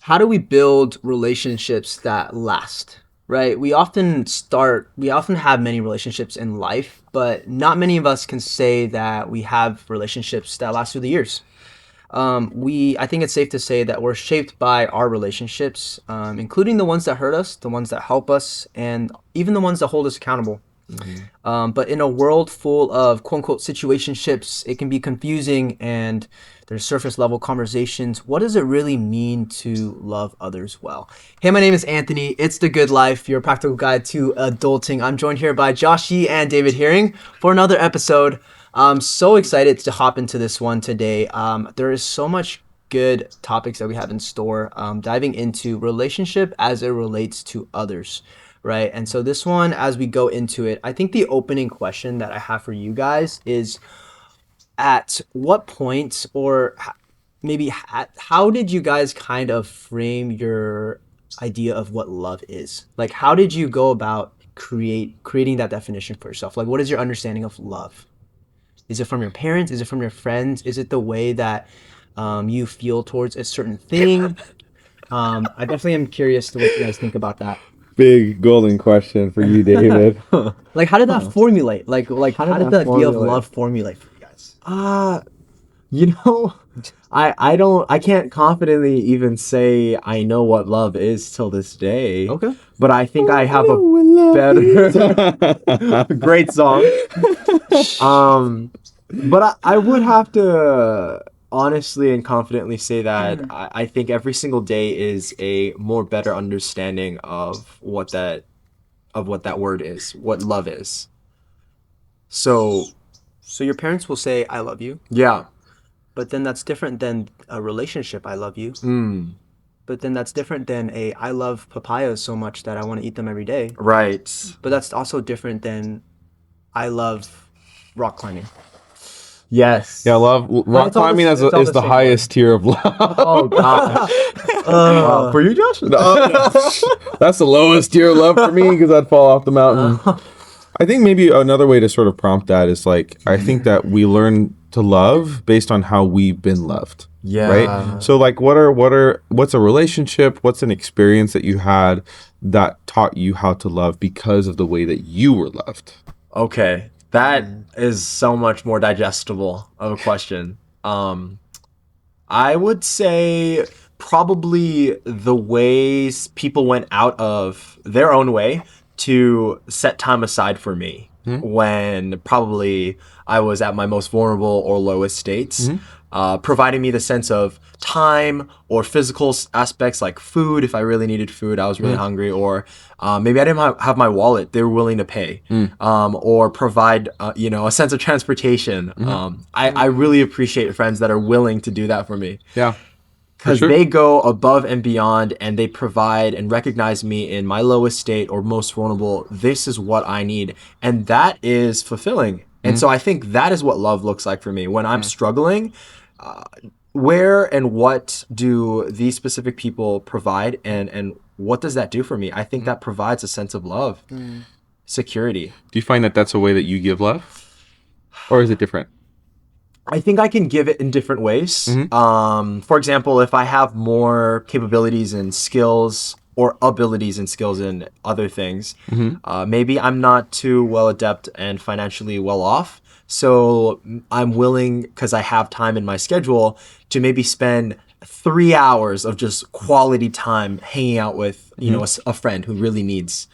how do we build relationships that last? Right? We often have many relationships in life, but not many of us can say that we have relationships that last through the years. I think it's safe to say that we're shaped by our relationships, including the ones that hurt us, the ones that help us, and even the ones that hold us accountable. But in a world full of quote unquote situationships, it can be confusing and there's surface level conversations. What does it really mean to love others well? Hey, my name is Anthony. It's The Good Life, your practical guide to adulting. I'm joined here by Josh Yee and David Hearing for another episode. I'm so excited to hop into this one today. There is so much good topics that we have in store, diving into relationship as it relates to others, right? And so this one, as we go into it, I think the opening question that I have for you guys is, at what point, or maybe how did you guys kind of frame your idea of what love is? Like, how did you go about creating that definition for yourself? Like, what is your understanding of love? Is it from your parents? Is it from your friends? Is it the way that you feel towards a certain thing? I definitely am curious to what you guys think about that. Big golden question for you, David. Like, how did that formulate? Like how did the idea of love formulate for you guys? You know, I can't confidently even say I know what love is till this day. Okay. But I think I have a better great song. But I would have to honestly and confidently say that I think every single day is a more better understanding of what that word is, what love is. So your parents will say, "I love you," yeah. but then that's different than a relationship, "I love you." But then that's different than "I love papayas so much that I want to eat them every day." Right. But that's also different than "I love rock climbing." Yes. Yeah, rock climbing is the highest tier of love. Oh gosh. For you, Josh? No, that's the lowest tier of love for me because I'd fall off the mountain. I think maybe another way to sort of prompt that is like, I think that we learn to love based on how we've been loved. Yeah. Right. So like, what's a relationship? What's an experience that you had that taught you how to love because of the way that you were loved? Okay. That is so much more digestible of a question. I would say probably the ways people went out of their own way to set time aside for me when probably I was at my most vulnerable or lowest states, providing me the sense of time or physical aspects like food. If I really needed food, I was really hungry, or maybe I didn't have my wallet, they were willing to pay, or provide a sense of transportation. I really appreciate friends that are willing to do that for me. Yeah. Because they go above and beyond and they provide and recognize me in my lowest state or most vulnerable. This is what I need. And that is fulfilling. And so I think that is what love looks like for me. When I'm struggling, where and what do these specific people provide, and what does that do for me? I think that provides a sense of love, security. Do you find that that's a way that you give love? Or is it different? I think I can give it in different ways. For example, if I have more capabilities and skills or abilities and skills in other things, maybe I'm not too well adept and financially well off. So I'm willing, because I have time in my schedule, to maybe spend 3 hours of just quality time hanging out with a friend who really needs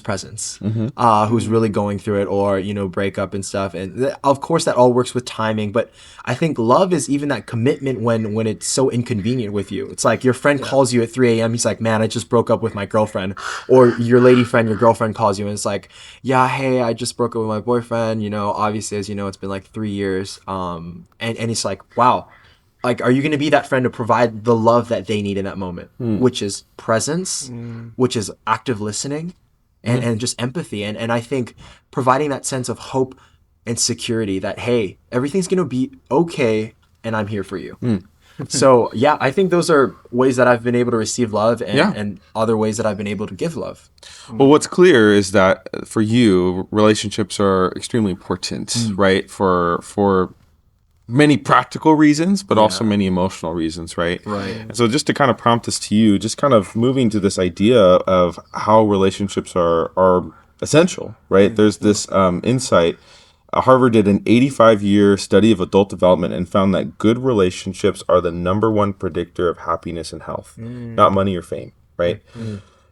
presence, who's really going through it, or breakup and stuff. And of course that all works with timing, but I think love is even that commitment when it's so inconvenient with you. It's like your friend calls you at 3 a.m. He's like, "Man, I just broke up with my girlfriend," or your lady friend, your girlfriend calls you and it's like, "Yeah, hey, I just broke up with my boyfriend, obviously, as you know, it's been like 3 years," and it's like, wow. Like, are you going to be that friend to provide the love that they need in that moment, which is presence, which is active listening, and just empathy. And I think providing that sense of hope and security that, hey, everything's going to be okay and I'm here for you. So, yeah, I think those are ways that I've been able to receive love and other ways that I've been able to give love. Well, what's clear is that for you, relationships are extremely important, right? For many practical reasons, but also Yeah. many emotional reasons, right? Right. And so just to kind of prompt this to you, just kind of moving to this idea of how relationships are essential, right? There's this insight. Harvard did an 85-year study of adult development and found that good relationships are the number one predictor of happiness and health, not money or fame, right?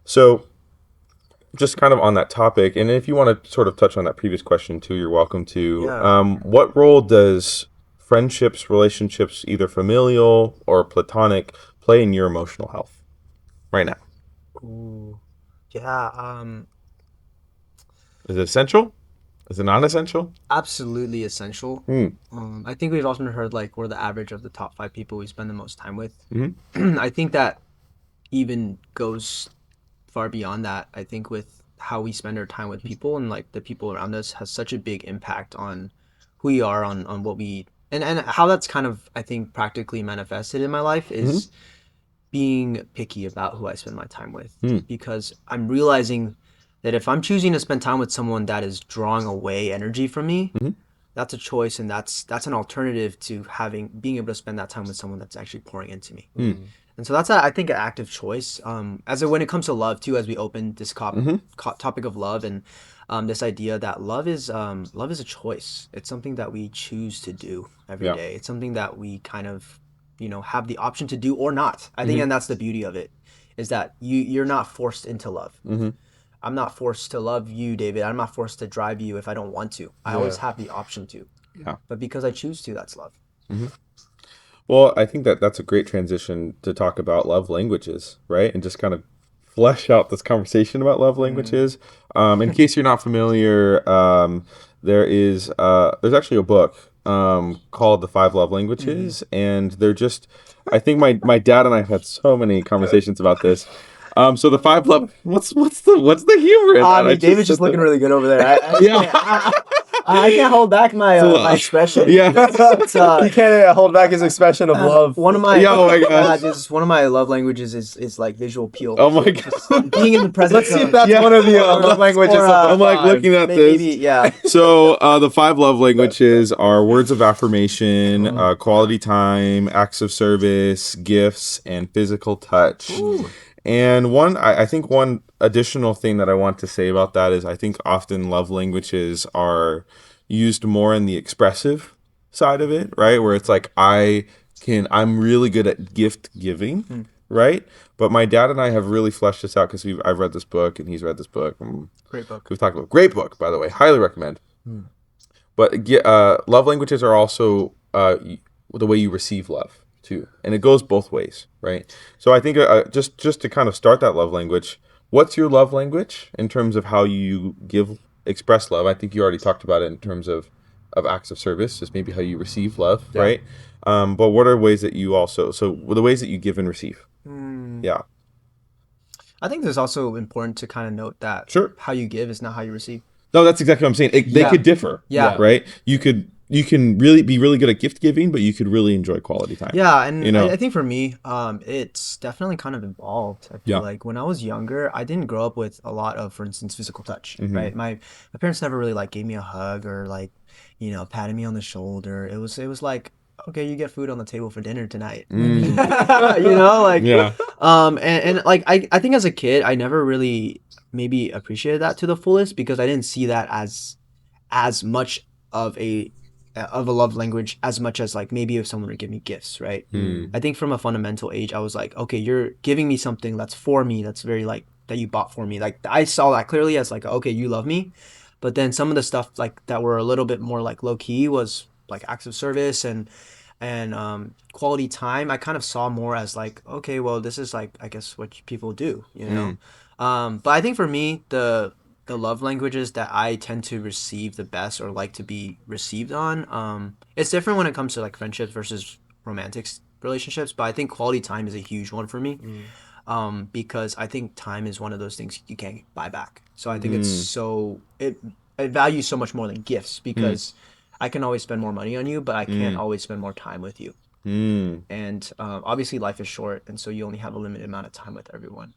So just kind of on that topic, and if you want to sort of touch on that previous question too, you're welcome to. Yeah. What role does friendships, relationships, either familial or platonic, play in your emotional health right now? Ooh. Yeah, Is it essential? Is it non-essential? absolutely essential. Mm. I think we've often heard like we're the average of the top 5 people we spend the most time with. Mm-hmm. I think that even goes far beyond that. I think with how we spend our time with people and like the people around us has such a big impact on who we are, on what we and how that's kind of I think practically manifested in my life is being picky about who I spend my time with, Mm. because I'm realizing that if I'm choosing to spend time with someone that is drawing away energy from me, Mm-hmm. that's a choice, and that's an alternative to having being able to spend that time with someone that's actually pouring into me. Mm. And so that's I think an active choice. When it comes to love too, as we open this Mm-hmm. topic of love and this idea that love is a choice. It's something that we choose to do every Yeah. day. It's something that we kind of have the option to do or not. I think, Mm-hmm. and that's the beauty of it, is that you're not forced into love. Mm-hmm. I'm not forced to love you, David. I'm not forced to drive you if I don't want to. I always have the option to. Yeah. But because I choose to, that's love. Well, I think that that's a great transition to talk about love languages, right? And just kind of flesh out this conversation about love languages. In case you're not familiar, there's actually a book called The Five Love Languages, and they're just. I think my dad and I have had so many conversations about this. So the five love. What's the humor in that? David's just looking really good over there. Yeah. I can't hold back my my expression. Yeah. It's, He can't hold back his expression of love. one of my Yeah, oh my gosh. just one of my love languages is like visual appeal. Oh my god. Being in the presence. Let's see if that's one of the love languages. or, of the I'm like five. looking at this. maybe yeah. So the five love languages are words of affirmation, quality time, acts of service, gifts, and physical touch. And I think one additional thing that I want to say about that is I think often love languages are used more in the expressive side of it, right? Where it's like I'm really good at gift giving, right? But my dad and I have really fleshed this out because I've read this book and he's read this book. Great book. We've talked about great book, by the way, highly recommend. But love languages are also the way you receive love too, and it goes both ways, right? So I think just to kind of start that love language, what's your love language in terms of how you express love? I think you already talked about it in terms of acts of service, just maybe how you receive love, right? But what are ways that you the ways that you give and receive? Yeah, I think there's also important to kind of note that Sure. how you give is not how you receive. no, that's exactly what I'm saying. They Yeah. could differ, Yeah. right? You can really be really good at gift giving, but you could really enjoy quality time. Yeah, and You know? I think for me, it's definitely kind of evolved. I feel Yeah. like when I was younger, I didn't grow up with a lot of, for instance, physical touch. Mm-hmm. Right, my parents never really like gave me a hug or like patted me on the shoulder. It was like, okay, you get food on the table for dinner tonight. Like Yeah. and like I think as a kid, I never really maybe appreciated that to the fullest because I didn't see that as much of a love language as much as like maybe if someone would give me gifts, right? I think from a fundamental age, I was like, okay, you're giving me something that's for me, that's very like that you bought for me. Like I saw that clearly as like, okay, you love me. But then some of the stuff like that were a little bit more like low key was like acts of service and quality time. I kind of saw more as like, okay, well, this is like I guess what people do, you know. But I think for me, the love languages that I tend to receive the best or like to be received on, it's different when it comes to like friendships versus romantic relationships. But I think quality time is a huge one for me, because I think time is one of those things you can't buy back. So I think it values so much more than gifts because I can always spend more money on you, but I can't always spend more time with you. And obviously life is short, and so you only have a limited amount of time with everyone.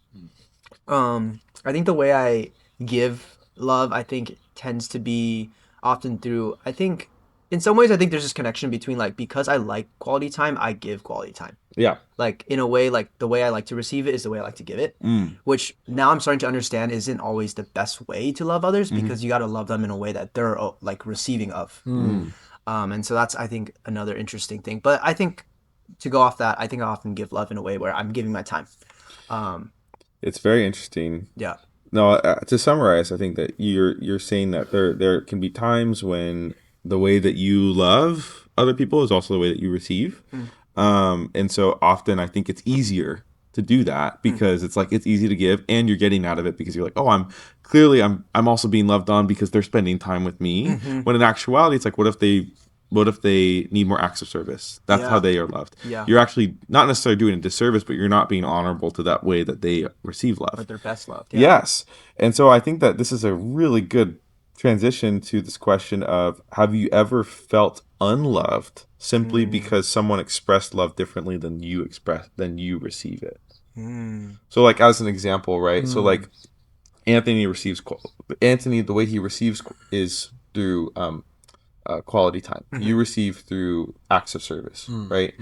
I think the way I give love, I think tends to be often through, I think in some ways, I think there's this connection between like because I like quality time, I give quality time. Yeah. Like in a way, like the way I like to receive it is the way I like to give it. Which now I'm starting to understand isn't always the best way to love others because you got to love them in a way that they're like receiving of. And so that's I think another interesting thing. But I think to go off that, I think I often give love in a way where I'm giving my time. It's very interesting. Yeah. No, to summarize, I think that you're saying that there can be times when the way that you love other people is also the way that you receive. And so often I think it's easier to do that because it's like it's easy to give and you're getting out of it because you're like, oh, I'm also being loved on because they're spending time with me. When in actuality, it's like, what if they need more acts of service? That's how they are loved. Yeah. You're actually not necessarily doing a disservice, but you're not being honorable to that way that they receive love. But they're best loved. Yeah. Yes. And so I think that this is a really good transition to this question of have you ever felt unloved simply because someone expressed love differently than you receive it? So like as an example, right? So like Anthony, the way he receives is through quality time. You receive through acts of service, right?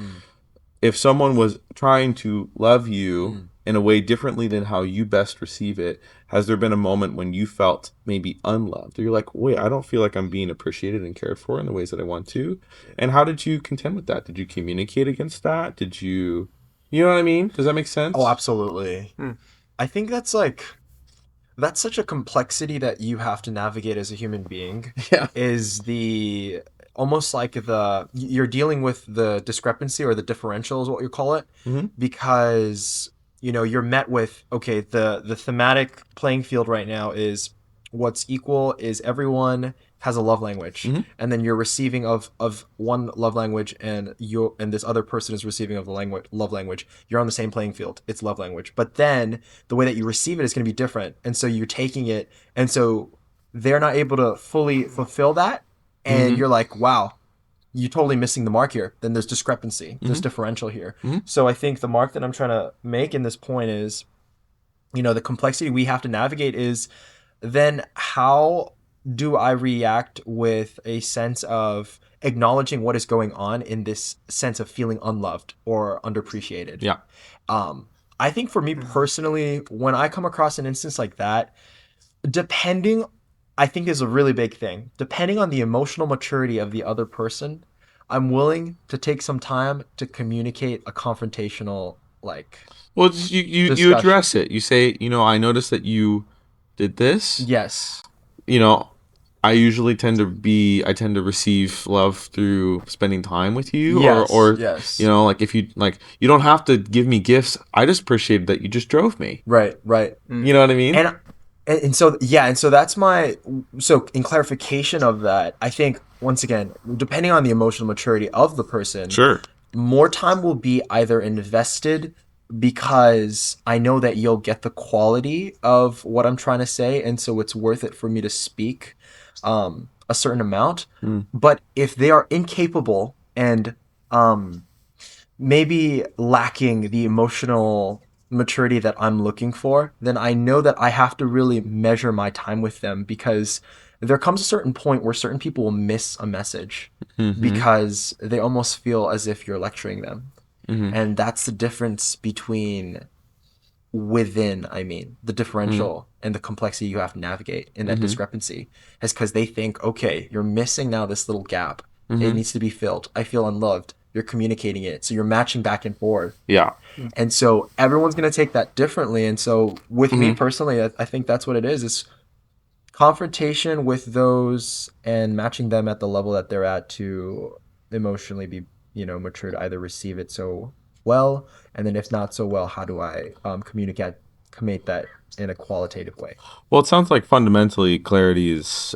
If someone was trying to love you in a way differently than how you best receive it, has there been a moment when you felt maybe unloved? Or you're like, wait, I don't feel like I'm being appreciated and cared for in the ways that I want to. And how did you contend with that? Did you communicate against that? You know what I mean? Does that make sense? Oh, absolutely. I think that's such a complexity that you have to navigate as a human being. Yeah. Is the almost like you're dealing with the discrepancy or the differential is what you call it, because you're met with, okay, the thematic playing field right now is what's equal is everyone has a love language, and then you're receiving of one love language, and this other person is receiving of the love language. You're on the same playing field. It's love language, but then the way that you receive it is going to be different, and so you're taking it, and so they're not able to fully fulfill that, and you're like, wow, you're totally missing the mark here. Then there's discrepancy, there's differential here. So I think the mark that I'm trying to make in this point is, the complexity we have to navigate is then how do I react with a sense of acknowledging what is going on in this sense of feeling unloved or underappreciated? Yeah. I think for me personally, when I come across an instance like that, I think is a really big thing. Depending on the emotional maturity of the other person, I'm willing to take some time to communicate a confrontational, Well, just you discussion. address it. You say, I noticed that you did this. Yes. I tend to receive love through spending time with you. Yes, or yes. Like if you you don't have to give me gifts. I just appreciate that you just drove me. Right. You know what I mean? And so that's so in clarification of that, I think once again, depending on the emotional maturity of the person, Sure. more time will be either invested because I know that you'll get the quality of what I'm trying to say, and so it's worth it for me to speak a certain amount. But if they are incapable and maybe lacking the emotional maturity that I'm looking for, then I know that I have to really measure my time with them, because there comes a certain point where certain people will miss a message because they almost feel as if you're lecturing them. And that's the difference between the differential and the complexity you have to navigate in that discrepancy is because they think, okay, you're missing now this little gap. It needs to be filled. I feel unloved. You're communicating it. So you're matching back and forth. Yeah. And so everyone's going to take that differently. And so with me personally, I think that's what it is confrontation with those and matching them at the level that they're at to emotionally be, mature to either receive it so well. And then if not so well, how do I communicate that in a qualitative way? Well, it sounds like fundamentally clarity is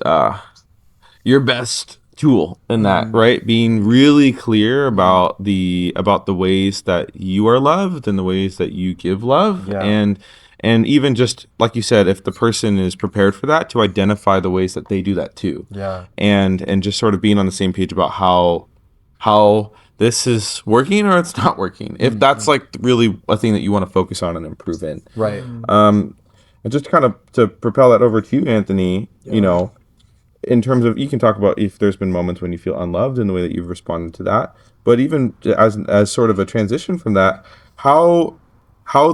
your best tool in that, right? Being really clear about the ways that you are loved and the ways that you give love, and even just like you said, if the person is prepared for that, to identify the ways that they do that too, and just sort of being on the same page about how this is working or it's not working, if that's like really a thing that you want to focus on and improve in, Right. and just kind of to propel that over to you, Anthony, in terms of, you can talk about if there's been moments when you feel unloved and the way that you've responded to that. But even as sort of a transition from that, how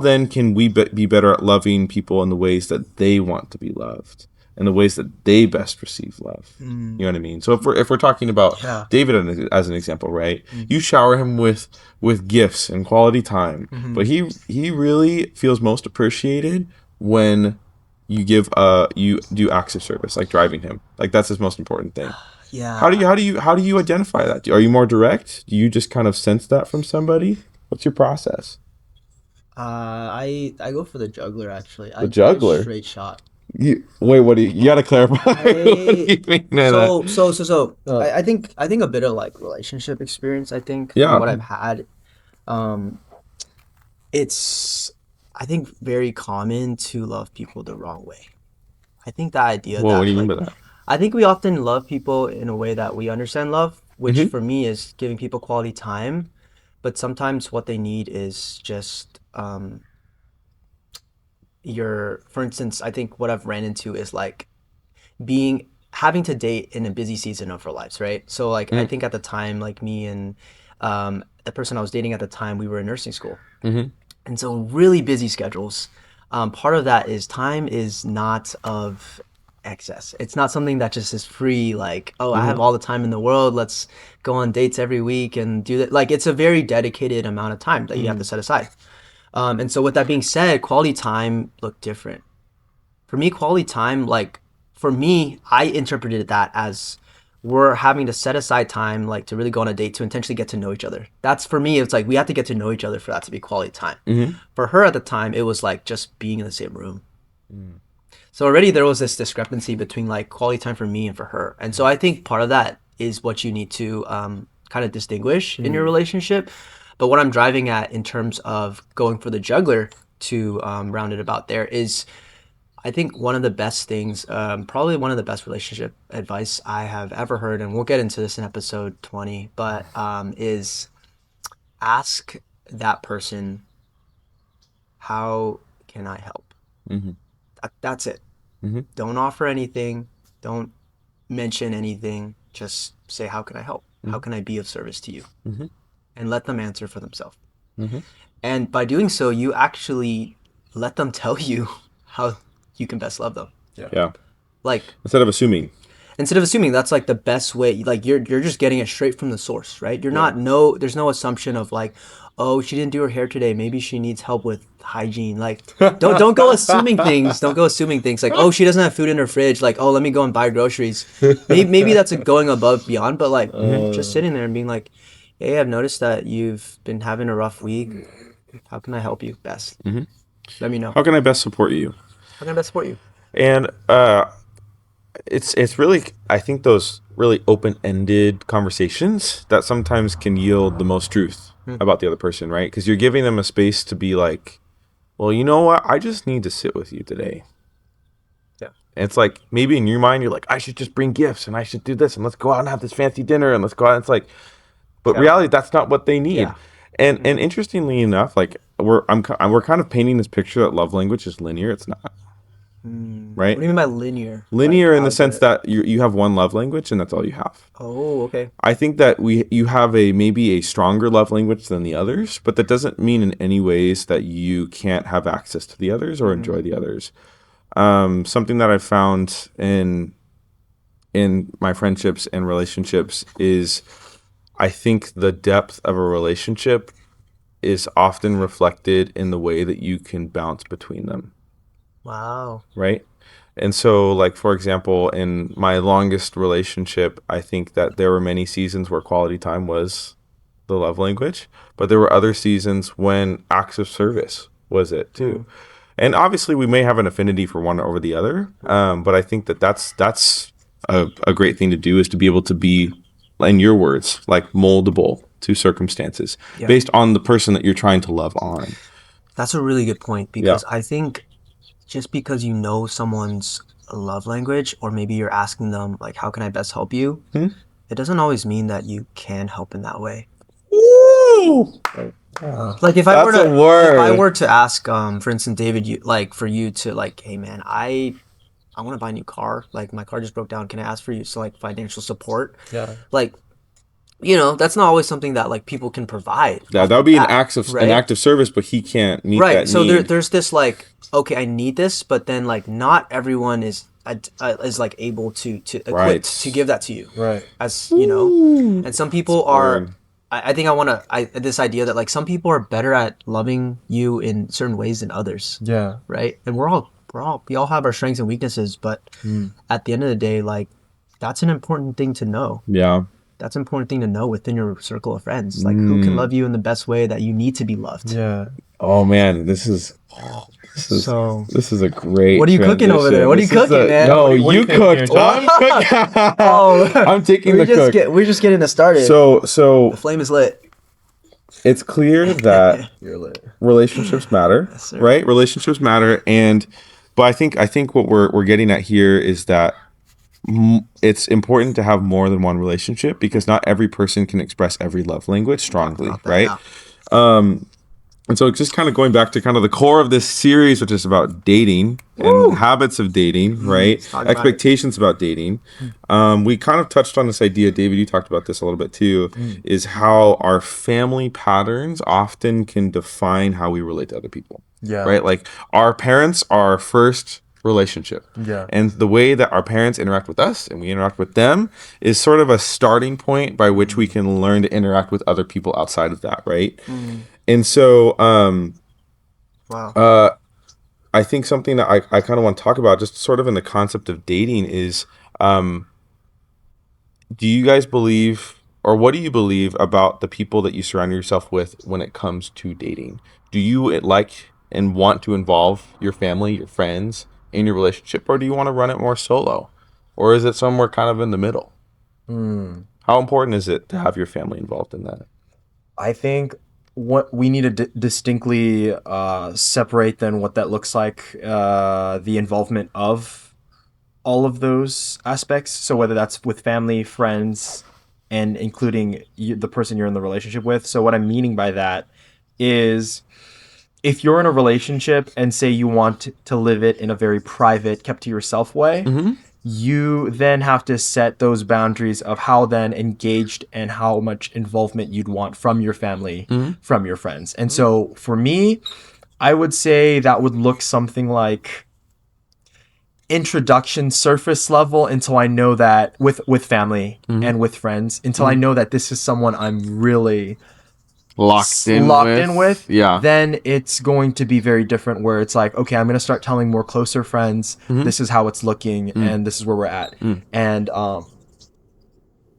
then can we be better at loving people in the ways that they want to be loved, and the ways that they best receive love? You know what I mean? So if we're talking about Yeah. David as an example, right? You shower him with gifts and quality time, but he really feels most appreciated when you do acts of service, like driving him. Like, that's his most important thing. Yeah. How do you identify that? Are you more direct? Do you just kind of sense that from somebody? What's your process? I go for the juggler actually. The juggler? Straight shot. Wait, what do you gotta clarify? What do you mean by that? I think a bit of like relationship experience. I think Yeah. from what I've had, um, it's I think very common to love people the wrong way. I think the idea Whoa, that what do you mean like by that? I think we often love people in a way that we understand love, which Mhm. for me is giving people quality time, but sometimes what they need is just for instance, I think what I've ran into is like having to date in a busy season of our lives, right? So like I Mhm. think at the time, like me and the person I was dating at the time, we were in nursing school, Mhm. and so really busy schedules. Part of that is time is not of excess. It's not something that just is free. Like, oh, I have Mhm. all the time in the world. Let's go on dates every week and do that. Like, it's a very dedicated amount of time that you have to set aside. And so, with that being said, quality time looked different for me. Quality time, like for me, I interpreted that as we're having to set aside time, like to really go on a date to intentionally get to know each other. That's for me. It's like we have to get to know each other for that to be quality time. Mhm. For her at the time, it was like just being in the same room. So already there was this discrepancy between like quality time for me and for her. And so I think part of that is what you need to kind of distinguish in your relationship. But what I'm driving at in terms of going for the juggler to round it about there is I think one of the best things, probably one of the best relationship advice I have ever heard, and we'll get into this in episode 20, but is ask that person, how can I help? Mhm. That's it. Mhm. Don't offer anything. Don't mention anything. Just say, how can I help? How can I be of service to you? Mhm. And let them answer for themselves. Mhm. And by doing so, you actually let them tell you how you can best love them. Yeah. Like, Instead of assuming. instead of assuming, that's like the best way. Like you're just getting it straight from the source, right? You're not no there's no assumption of like, oh, she didn't do her hair today, maybe she needs help with hygiene. Like don't go assuming things. Don't go assuming things like, oh, she doesn't have food in her fridge, like, oh, let me go and buy groceries. Maybe that's a going above beyond, but like just sitting there and being like, hey, I've noticed that you've been having a rough week. How can I help you best? Let me know. How can I best support you? How can I best support you? And it's really, I think, those really open-ended conversations that sometimes can yield the most truth about the other person, right? Because you're giving them a space to be like, well, you know what? I just need to sit with you today. Yeah. And it's like, maybe in your mind, you're like, I should just bring gifts and I should do this and let's go out and have this fancy dinner and let's go out. It's like, but Yeah. reality, that's not what they need. Yeah. And interestingly enough, like we're kind of painting this picture that love language is linear. It's not, What right? do you mean by linear? Linear Like, in the how's sense it? that you have one love language and that's all you have. Oh, okay. I think that you have maybe a stronger love language than the others, but that doesn't mean in any ways that you can't have access to the others or enjoy the others. Something that I've found in my friendships and relationships is, I think the depth of a relationship is often reflected in the way that you can bounce between them, Wow. right? And so, like, for example, in my longest relationship, I think that there were many seasons where quality time was the love language, but there were other seasons when acts of service was it too. And obviously, we may have an affinity for one over the other, but I think that that's a great thing to do, is to be able to be, in your words, like moldable to circumstances Yeah. based on the person that you're trying to love on. That's a really good point Yeah. because I think just because you know someone's love language, or maybe you're asking them, like, how can I best help you? It doesn't always mean that you can help in that way. Woo! Like if That's a word. I were to ask, for instance, David, you like for you to like, hey man, I want to buy a new car. Like my car just broke down. Can I ask for you like financial support? Yeah. Like, that's not always something that like people can provide Yeah, off that the would be bat, an right? act of service, but he can't meet Right. that So need. there's this like, okay, I need this, but then like not everyone is like able to Right. equipped to give that to you, Right. as Ooh, and some that's a people good are. word. I think I want to. This idea that like some people are better at loving you in certain ways than others, Yeah. right? And we all have our strengths and weaknesses, but at the end of the day, like that's an important thing to know. Yeah. That's an important thing to know within your circle of friends. Like who can Mm. love you in the best way that you need to be loved. Yeah. Oh man, this is So, this is a great what are you cooking over there? transition. What are you This is cooking, man? No, What are you you cooking here, cooked. Josh? I'm cooking. Oh, I'm taking the cook. we're just getting it started. So The flame is lit. it's clear that You're lit. relationships matter, Yes, sir. right? Relationships matter, but I think what we're getting at here is that it's important to have more than one relationship because not every person can express every love language strongly, About that, right? yeah. And so just kind of going back to kind of the core of this series, which is about dating and habits of dating, right? talk about it. Expectations about dating. We kind of touched on this idea, David, you talked about this a little bit too, is how our family patterns often can define how we relate to other people. Yeah. Right? Like our parents are our first relationship. Yeah. And the way that our parents interact with us and we interact with them is sort of a starting point by which we can learn to interact with other people outside of that, right? And so Wow. I think something that I kind of want to talk about just sort of in the concept of dating is do you guys believe or what do you believe about the people that you surround yourself with when it comes to dating? Do you like and want to involve your family, your friends in your relationship, or do you want to run it more solo? Or is it somewhere kind of in the middle? How important is it to have your family involved in that? I think what we need to distinctly separate then what that looks like, the involvement of all of those aspects. So whether that's with family, friends, and including the person you're in the relationship with. So what I'm meaning by that is if you're in a relationship and say you want to live it in a very private, kept to yourself way, you then have to set those boundaries of how then engaged and how much involvement you'd want from your family, from your friends. And so for me, I would say that would look something like introduction surface level until I know that with family and with friends, until I know that this is someone I'm really Locked in with, Yeah. then it's going to be very different where it's like, okay, I'm going to start telling more closer friends, this is how it's looking and this is where we're at. And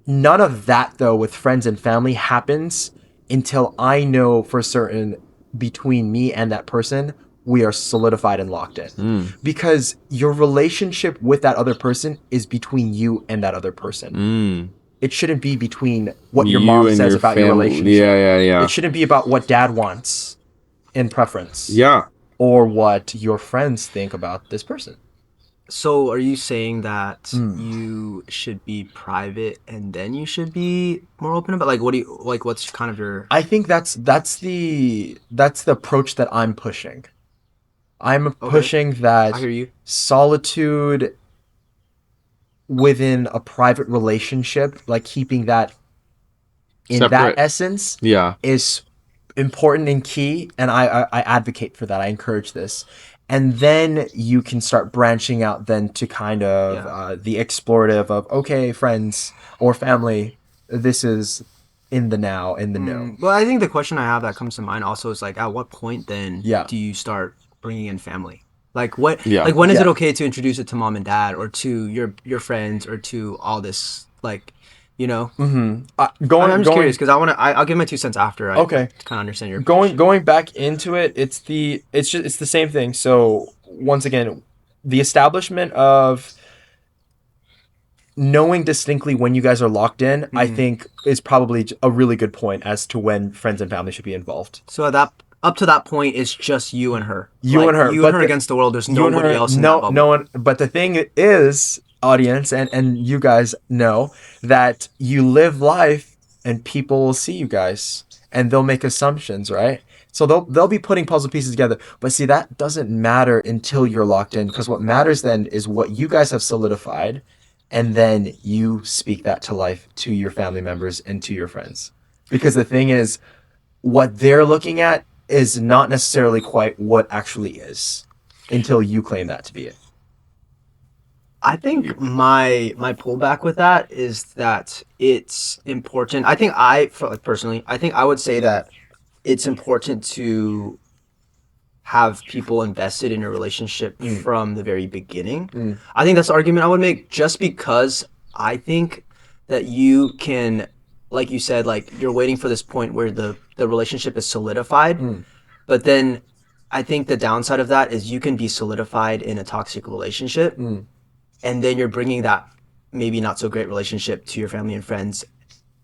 none of that though with friends and family happens until I know for certain between me and that person we are solidified and locked in. Because your relationship with that other person is between you and that other person. It shouldn't be between what your You mom and says your about your family. relationship. Yeah. It shouldn't be about what dad wants in preference. Yeah. Or what your friends think about this person. So are you saying that you should be private and then you should be more open about like what's kind of your I think that's the approach that I'm pushing. I'm pushing that I hear you. solitude within a private relationship, like keeping that in that Separate. essence, Yeah. is important and key, and I advocate for that. I encourage this. And then you can start branching out then to kind of the explorative of, okay, friends or family, this is in the now, in the know. Well, I think the question I have that comes to mind also is like, at what point then Yeah. do you start bringing in family? Like what? Yeah. Like when is it Yeah. okay to introduce it to mom and dad or to your friends or to all this like, Going, I'm just curious because I'll give my 2 cents after I Okay. kind of understand your going back into it, it's the same thing. So once again, the establishment of knowing distinctly when you guys are locked in, I think is probably a really good point as to when friends and family should be involved. So up to that point, it's just you and her. You Like, and her, You but and her the- against the world. There's You and nobody her, else in that bubble. no one. But the thing is, audience, and you guys know that you live life, and people will see you guys, and they'll make assumptions, right? So they'll be putting puzzle pieces together. But see, that doesn't matter until you're locked in, because what matters then is what you guys have solidified, and then you speak that to life to your family members and to your friends. Because the thing is, what they're looking at is not necessarily quite what actually is until you claim that to be it. I think my pullback with that is that it's important. I think personally, I think I would say that it's important to have people invested in a relationship from the very beginning. I think that's the argument I would make, just because I think that you can, like you said, like you're waiting for this point where the relationship is solidified. But then I think the downside of that is you can be solidified in a toxic relationship, and then you're bringing that maybe not so great relationship to your family and friends,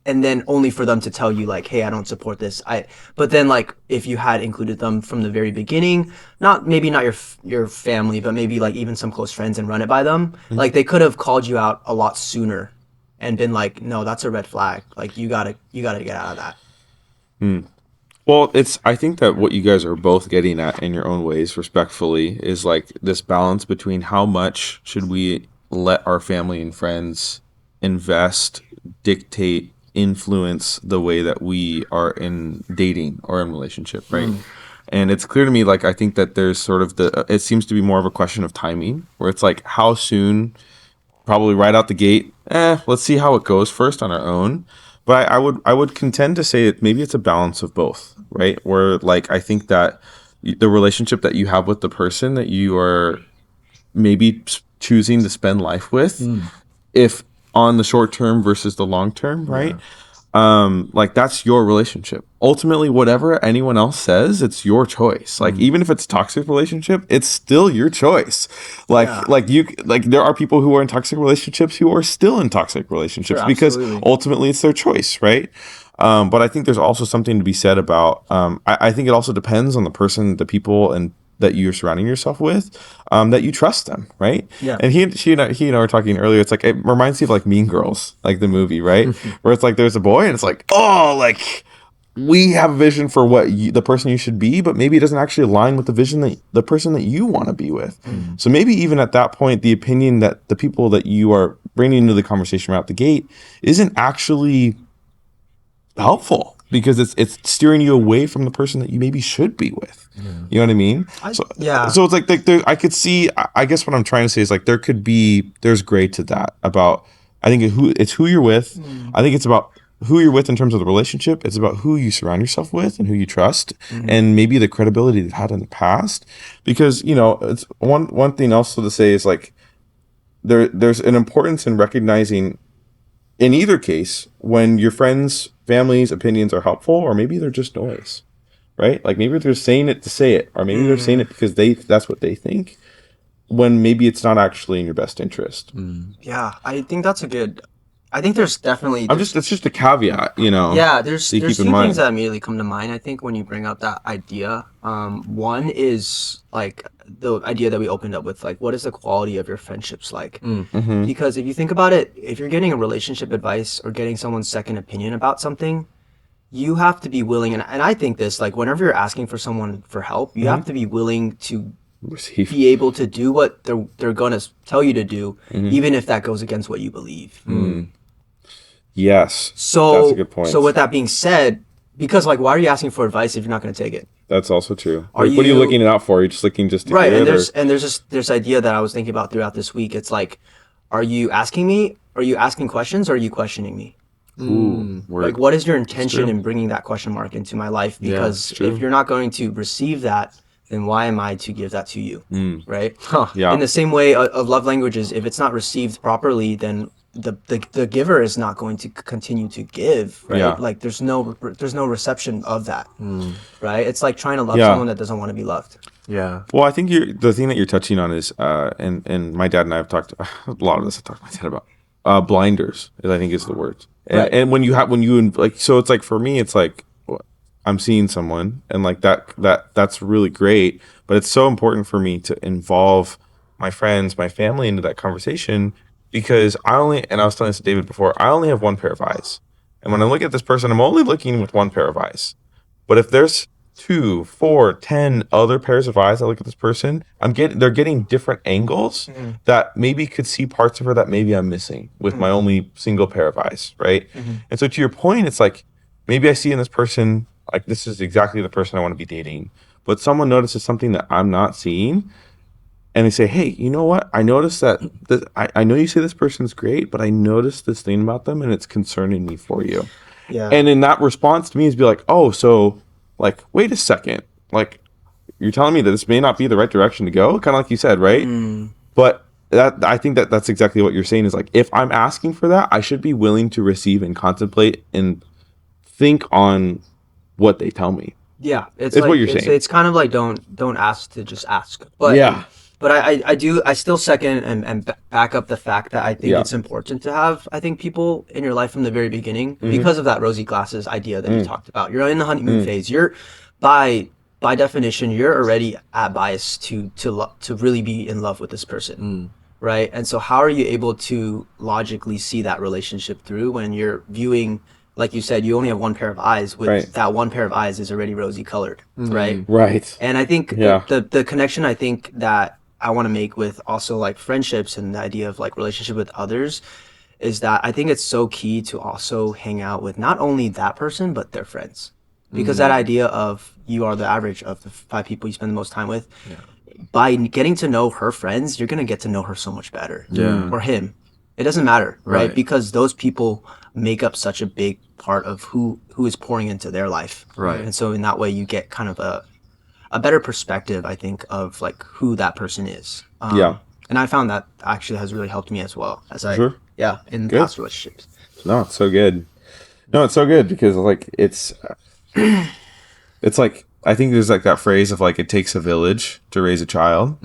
and then only for them to tell you like, hey, I don't support this. But then like if you had included them from the very beginning, maybe not your family, but maybe like even some close friends, and run it by them, like they could have called you out a lot sooner and been like, no, that's a red flag, like you gotta get out of that. Well, I think that what you guys are both getting at in your own ways, respectfully, is like this balance between how much should we let our family and friends invest, dictate, influence the way that we are in dating or in relationship, right? And it's clear to me, like, I think that there's sort of it seems to be more of a question of timing, where it's like, how soon, probably right out the gate, let's see how it goes first on our own. But I would contend to say that maybe it's a balance of both, right? Where like I think that the relationship that you have with the person that you are maybe choosing to spend life with, if on the short term versus the long term, right? Like that's your relationship. Ultimately, whatever anyone else says, it's your choice. Like even if it's a toxic relationship, it's still your choice. Like there are people who are in toxic relationships who are still in toxic relationships, Sure, because absolutely. ultimately it's their choice, right? But I think there's also something to be said about. I think it also depends on the person, the people, and that you're surrounding yourself with, that you trust them, right? Yeah. And he and I were talking earlier. It's like it reminds me of like Mean Girls, like the movie, right? Where it's like there's a boy and it's like, oh, like we have a vision for the person you should be, but maybe it doesn't actually align with the vision that the person that you want to be with. So maybe even at that point, the opinion that the people that you are bringing into the conversation right out the gate isn't actually helpful, because it's steering you away from the person that you maybe should be with. You know what I mean? So it's like there, I could see. I guess what I'm trying to say is like there's gray to that about. I think it's who you're with. I think it's about who you're with in terms of the relationship. It's about who you surround yourself with and who you trust, and maybe the credibility they've had in the past. Because it's one thing also to say is like there's an importance in recognizing, in either case, when your friends' families' opinions are helpful, or maybe they're just noise, right? Like maybe they're saying it to say it, or maybe they're saying it because that's what they think, when maybe it's not actually in your best interest. Yeah, I think that's a good. I think there's definitely. It's just a caveat, Yeah, there's that you keep in two mind. things that immediately come to mind, I think, when you bring up that idea. One is like the idea that we opened up with, like, what is the quality of your friendships like? Because if you think about it, if you're getting a relationship advice or getting someone's second opinion about something, you have to be willing, and I think this, like, whenever you're asking for someone for help, you have to be willing to Receive. be able to do what they're gonna tell you to do, even if that goes against what you believe. Yes, So that's a good point. So with that being said, because like, why are you asking for advice if you're not going to take it? That's also true. Are What are you you- looking it out for? Are you just looking just to Right, hear and it, there's just this idea that I was thinking about throughout this week. It's like, are you asking me? Are you asking questions? Or are you questioning me? Ooh, Like, what is your intention true. in bringing that question mark into my life? Yeah, Because it's true. if you're not going to receive that, then why am I to give that to you? Right? Yeah. In the same way of love languages, if it's not received properly, then the giver is not going to continue to give, right? Yeah. Like there's no reception of that, right? It's like trying to love Yeah. someone that doesn't want to be loved. Yeah. Well, I think the thing that you're touching on is, and my dad and I have talked a lot of this. I talked to my dad about blinders. I think is the word. And, Right. and when you like, so it's like for me, it's like I'm seeing someone, and like that's really great. But it's so important for me to involve my friends, my family into that conversation, because and I was telling this to David before, I only have one pair of eyes, and when I look at this person, I'm only looking with one pair of eyes. But if there's 2, 4, 10 other pairs of eyes that look at this person, they're getting different angles that maybe could see parts of her that maybe I'm missing with my only single pair of eyes, right? And so to your point, it's like maybe I see in this person like this is exactly the person I want to be dating, but someone notices something that I'm not seeing, and they say, "Hey, you know what? I noticed that I know you say this person's great, but I noticed this thing about them, and it's concerning me for you." Yeah. And in that response to me is be like, "Oh, so like, wait a second, like you're telling me that this may not be the right direction to go," kind of like you said, right? But that I think that that's exactly what you're saying is like, if I'm asking for that, I should be willing to receive and contemplate and think on what they tell me. Yeah, it's Is like what you're saying. it's kind of like don't ask to just ask. But Yeah. but I still second and back up the fact that I think Yeah. it's important to have I think people in your life from the very beginning Mm-hmm. because of that rosy glasses idea that you talked about. You're in the Mm. honeymoon phase. You're by definition you're already at bias to really be in love with this person. Right? And so how are you able to logically see that relationship through when you're viewing like you said, you only have one pair of eyes. With Right. that one pair of eyes is already rosy colored, right? Right. And I think Yeah. the connection I think that I want to make with also like friendships and the idea of like relationship with others is that I think it's so key to also hang out with not only that person but their friends, because that idea of you are the average of the 5 people you spend the most time with. By getting to know her friends, you're gonna get to know her so much better. Yeah. Or him. It doesn't matter, right? Right. Because those people make up such a big part of who is pouring into their life. Right. And so in that way you get kind of a better perspective, I think, of like who that person is. Yeah. And I found that actually has really helped me as well as Sure. in Good. past relationships. No, it's so good. No, it's so good because like it's like I think there's like that phrase of like it takes a village to raise a child,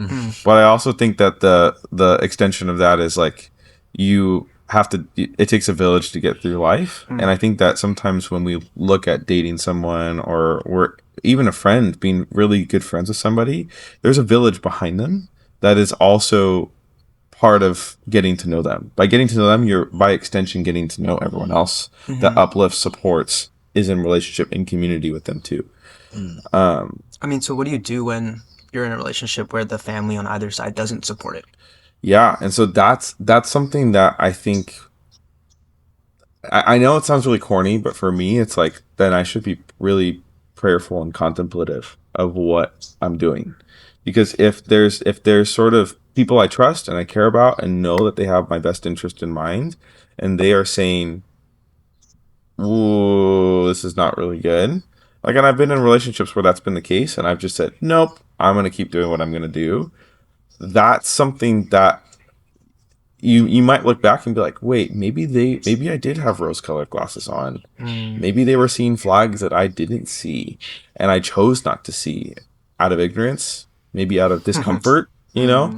but I also think that the extension of that is like you have to. It takes a village to get through life, and I think that sometimes when we look at dating someone or we're even a friend being really good friends with somebody, there's a village behind them that is also part of getting to know them. By getting to know them, you're by extension getting to know everyone else that uplifts, supports, is in relationship in community with them too. I mean, so what do you do when you're in a relationship where the family on either side doesn't support it? Yeah, and so that's something that I think I know it sounds really corny, but for me it's like then I should be really prayerful and contemplative of what I'm doing. Because if there's sort of people I trust and I care about and know that they have my best interest in mind and they are saying, "Ooh, this is not really good." Like, and I've been in relationships where that's been the case and I've just said, "Nope, I'm going to keep doing what I'm going to do." That's something that you might look back and be like, "Wait, maybe I did have rose-colored glasses on. Maybe they were seeing flags that I didn't see and I chose not to see out of ignorance, maybe out of discomfort, you know?"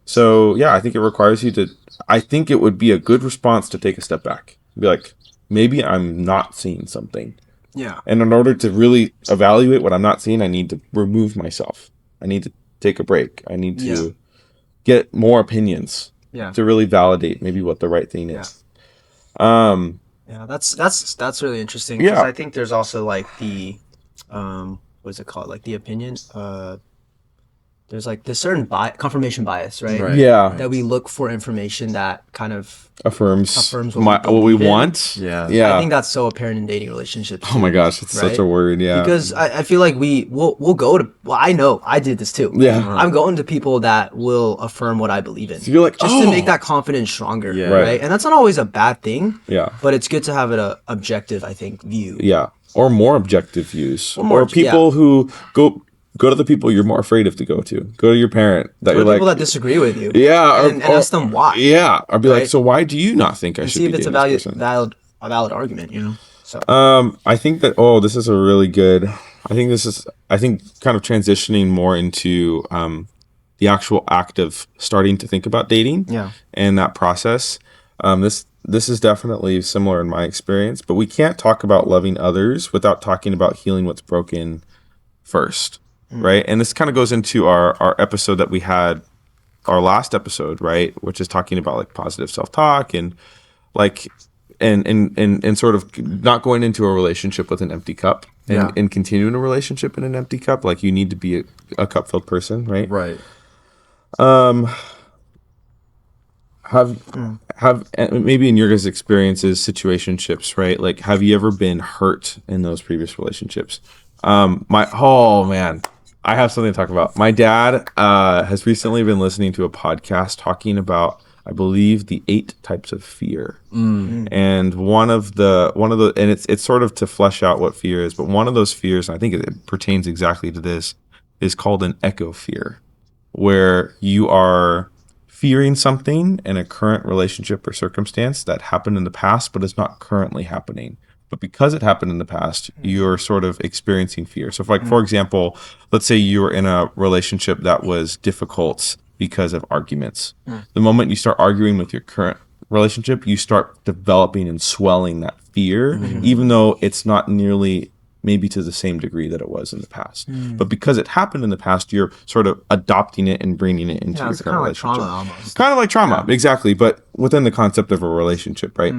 So yeah, I think it requires you to, I think it would be a good response to take a step back. Be like, maybe I'm not seeing something. Yeah. And in order to really evaluate what I'm not seeing, I need to remove myself. I need to take a break. I need to get more opinions to really validate maybe what the right thing is. Yeah, that's really interesting because I think there's also like the what is it called? Like the opinion. There's like this certain confirmation bias, right? Yeah. That we look for information that kind of Affirms what what we believe in. want. Yeah. Yeah. I think that's so apparent in dating relationships. Oh my gosh, it's such a word. Yeah. Because I feel like we'll go to, well, I know I did this too. Yeah. I'm going to people that will affirm what I believe in. So you're like, just to make that confidence stronger, right? And that's not always a bad thing. Yeah. But it's good to have an objective, I think, view. Yeah. Or more objective views. Or people who go to the people you're more afraid of to go to. Go to your parent that Or you're people like, that disagree with you. yeah, And ask them why. Yeah, or be like, Right? so why do you not think I And should see be if it's a dating this person? valid argument, you know? So I think that this is a really good. I think kind of transitioning more into the actual act of starting to think about dating. Yeah. And that process. This is definitely similar in my experience, but we can't talk about loving others without talking about healing what's broken first, right? And this kind of goes into our episode that we had, our last episode, right, which is talking about like positive self-talk and like and sort of not going into a relationship with an empty cup, Yeah. and continuing a relationship in an empty cup. Like you need to be a cup filled person, right? Right. Um, have maybe in your guys' experiences, situationships, right? Like, have you ever been hurt in those previous relationships? Oh man, I have something to talk about. My dad has recently been listening to a podcast talking about, I believe, the 8 types of fear. And and it's sort of to flesh out what fear is, but one of those fears, and I think it pertains exactly to this, is called an echo fear, where you are fearing something in a current relationship or circumstance that happened in the past, but is not currently happening. But because it happened in the past, you're sort of experiencing fear. So, if, like, for example, let's say you were in a relationship that was difficult because of arguments. The moment you start arguing with your current relationship, you start developing and swelling that fear, even though it's not nearly maybe to the same degree that it was in the past. But because it happened in the past, you're sort of adopting it and bringing it into your it's current kind of like relationship. trauma almost. Kind of like trauma, exactly, but within the concept of a relationship, right?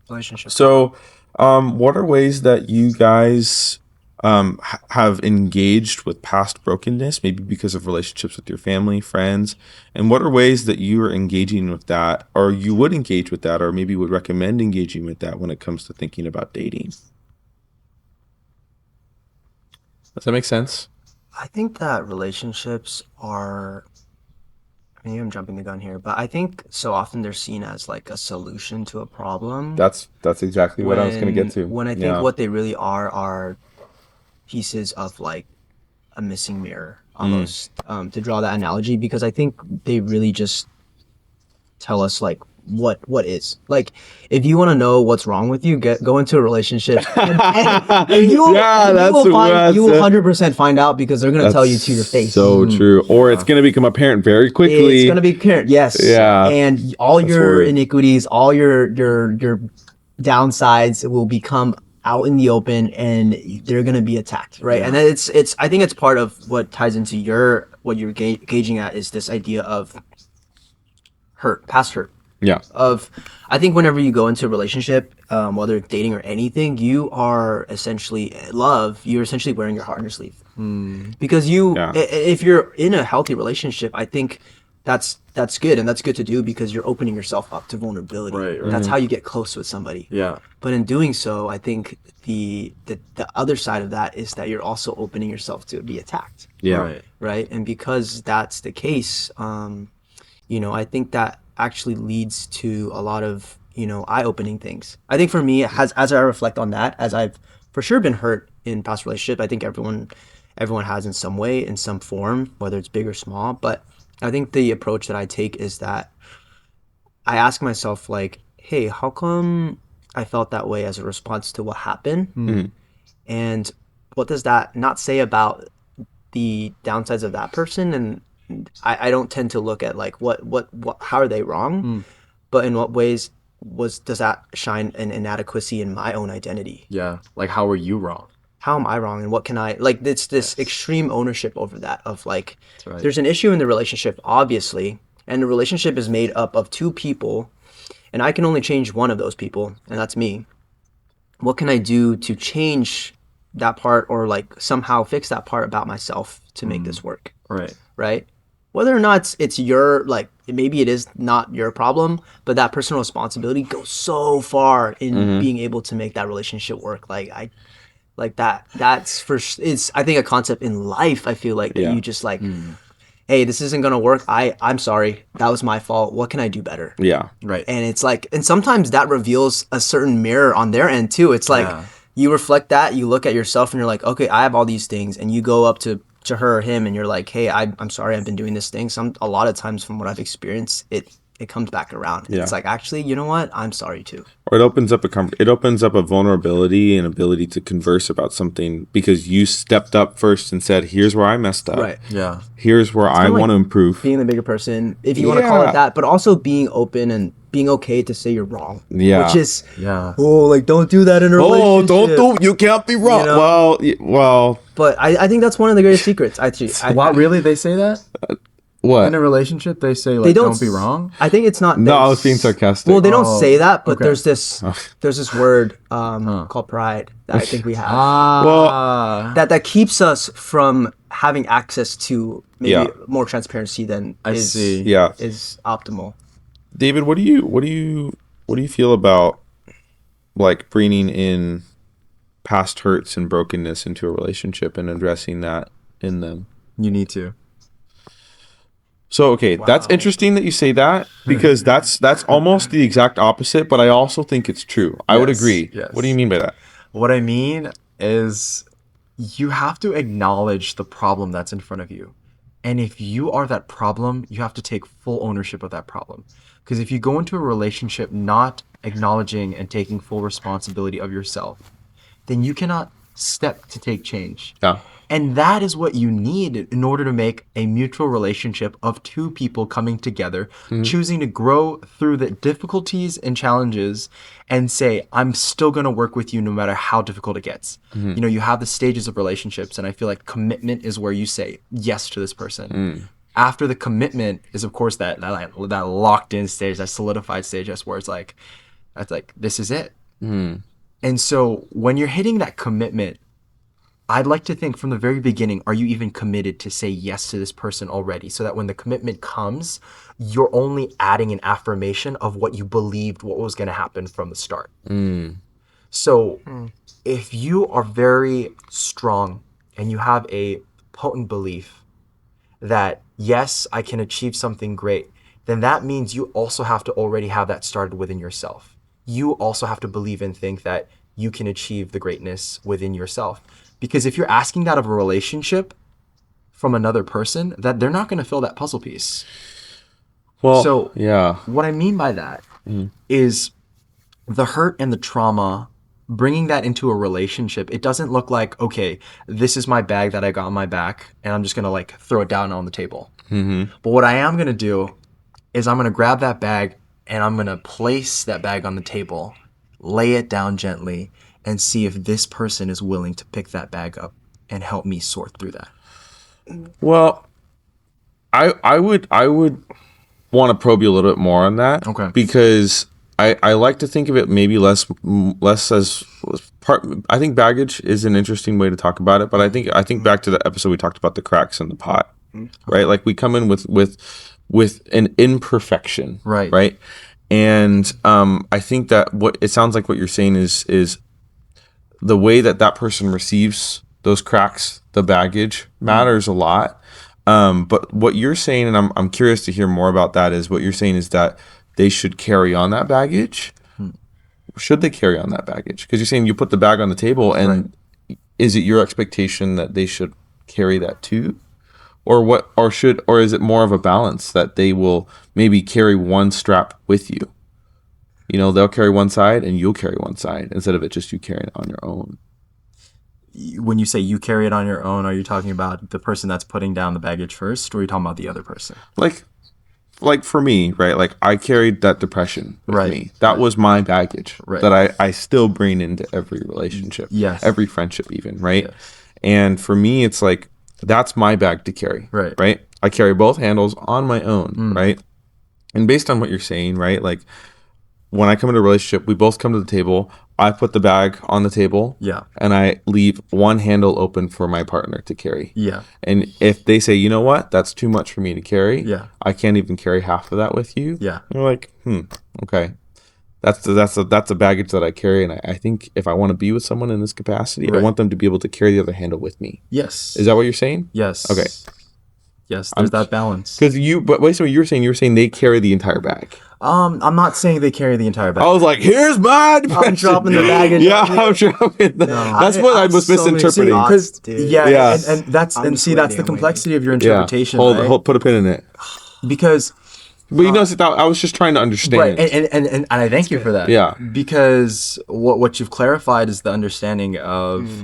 Relationship. So, what are ways that you guys have engaged with past brokenness, maybe because of relationships with your family, friends? And what are ways that you are engaging with that, or you would engage with that, or maybe would recommend engaging with that when it comes to thinking about dating? Does that make sense? I think that relationships are, maybe I'm jumping the gun here, but I think so often they're seen as like a solution to a problem. That's exactly what I was going to get to. When I think what they really are pieces of like a missing mirror almost, to draw that analogy, because I think they really just tell us like what is. Like, if you want to know what's wrong with you, go into a relationship and you will, you will 100% find out, because they're going to tell you to your face. So true. Or it's going to become apparent very quickly. It's going to be apparent, yes. Yeah. And all your horrid. iniquities, all your downsides will become out in the open, and they're going to be attacked, right? And then it's I think it's part of what ties into what you're gauging at, is this idea of past hurt. Yeah. I think whenever you go into a relationship, whether it's dating or anything, you are essentially you're essentially wearing your heart on your sleeve. Because if you're in a healthy relationship, I think that's good, and that's good to do, because you're opening yourself up to vulnerability. Right. That's how you get close with somebody. Yeah. But in doing so, I think the other side of that is that you're also opening yourself to be attacked. Yeah. Right. And because that's the case, I think that actually leads to a lot of, eye-opening things. I think for me, as I reflect on that, as I've for sure been hurt in past relationship, I think everyone has in some way, in some form, whether it's big or small. But I think the approach that I take is that I ask myself, like, hey, how come I felt that way as a response to what happened? And what does that not say about the downsides of that person? And I don't tend to look at like what how are they wrong, but in what ways does that shine an inadequacy in my own identity? Yeah. Like, how are you wrong? How am I wrong, and what can I, like, it's this extreme ownership over that of like, right. there's an issue in the relationship, obviously, and the relationship is made up of 2 people, and I can only change one of those people, and that's me. What can I do to change that part, or like somehow fix that part about myself to make this work? Right? Whether or not it's your, like, maybe it is not your problem, but that personal responsibility goes so far in being able to make that relationship work. It's, I think, a concept in life, I feel like, that you just like, hey, this isn't gonna work. I'm sorry. That was my fault. What can I do better? Yeah. Right. And it's like, and sometimes that reveals a certain mirror on their end too. It's like, you reflect that, you look at yourself, and you're like, okay, I have all these things, and you go up to her or him, and you're like, hey, I'm sorry, I've been doing this thing. A lot of times, from what I've experienced, it comes back around. Yeah. It's like, actually, you know what? I'm sorry too. Or it opens up a vulnerability and ability to converse about something, because you stepped up first and said, here's where I messed up. Right. Yeah. Here's where I want to improve. Being the bigger person, if you want to call it that, but also being open and being okay to say you're wrong. Yeah. Which is, oh, like, don't do that in a relationship. You can't be wrong. You know? Well. But I think that's one of the greatest secrets. Actually, What, really? They say that? What? In a relationship, they say They like, don't don't be wrong. I think it's not. No, I was being sarcastic. Well, they don't Oh, say that, but okay. there's this word called pride that I think we have that keeps us from having access to maybe Yeah. more transparency than I see. Yeah. is optimal. David, what do you feel about like bringing in past hurts and brokenness into a relationship and addressing that in them? You need to. So okay, that's Wow. interesting that you say that because that's almost the exact opposite, but I also think it's true. I would Yes, agree. yes. What do you mean by that? What I mean is you have to acknowledge the problem that's in front of you. And if you are that problem, you have to take full ownership of that problem. Because if you go into a relationship not acknowledging and taking full responsibility of yourself, then you cannot step to take change. Yeah. And that is what you need in order to make a mutual relationship of two people coming together, choosing to grow through the difficulties and challenges and say, I'm still going to work with you no matter how difficult it gets. You know, you have the stages of relationships, and I feel like commitment is where you say yes to this person. After the commitment is, of course, that locked in stage, that solidified stage, that's where it's like, this is it. And so when you're hitting that commitment, I'd like to think from the very beginning, are you even committed to say yes to this person already? So that when the commitment comes, you're only adding an affirmation of what you believed what was going to happen from the start. So if you are very strong and you have a potent belief that, yes, I can achieve something great, then that means you also have to already have that started within yourself. You also have to believe and think that you can achieve the greatness within yourself. Because if you're asking that of a relationship from another person, that they're not going to fill that puzzle piece. Well, So yeah. what I mean by that is the hurt and the trauma, bringing that into a relationship, it doesn't look like, okay, this is my bag that I got on my back and I'm just going to like throw it down on the table. But what I am going to do is I'm going to grab that bag and I'm going to place that bag on the table, lay it down gently, and see if this person is willing to pick that bag up and help me sort through that. Well, I would want to probe you a little bit more on that. Okay. Because I like to think of it maybe less as part. I think baggage is an interesting way to talk about it, but I think back to the episode we talked about the cracks in the pot, right? Like we come in with an imperfection, Right. Right. And I think that what it sounds like what you're saying is the way that person receives those cracks, the baggage matters a lot. But what you're saying, and I'm curious to hear more about that, is what you're saying is that they should carry on that baggage. Should they carry on that baggage? Because you're saying you put the bag on the table, and is it your expectation that they should carry that too? Or what? Or is it more of a balance that they will maybe carry one strap with you? You know, they'll carry one side and you'll carry one side instead of it just you carrying it on your own. When you say you carry it on your own, are you talking about the person that's putting down the baggage first, or are you talking about the other person? Like for me, right? Like I carried that depression with me. That was my baggage that I still bring into every relationship, every friendship even, right? And for me, it's like, that's my bag to carry, right? I carry both handles on my own, right? And based on what you're saying, right? Like when I come into a relationship, we both come to the table. I put the bag on the table, and I leave one handle open for my partner to carry. And if they say, you know what, that's too much for me to carry, I can't even carry half of that with you. You're like, okay, that's a baggage that I carry, and I think if I want to be with someone in this capacity, I want them to be able to carry the other handle with me. Yes. Is that what you're saying? Yes. Okay. Yes, there's that balance. Because but wait, so you were saying they carry the entire bag. I'm not saying they carry the entire bag. I was like, here's my depression. I'm dropping the baggage. I'm dropping the that's what I was misinterpreting. Because and that's I'm and just see that's the waiting. complexity of your interpretation. Hold, put a pin in it. Because But you know, I was just trying to understand. Right, and I thank you for that. Yeah. Because what you've clarified is the understanding of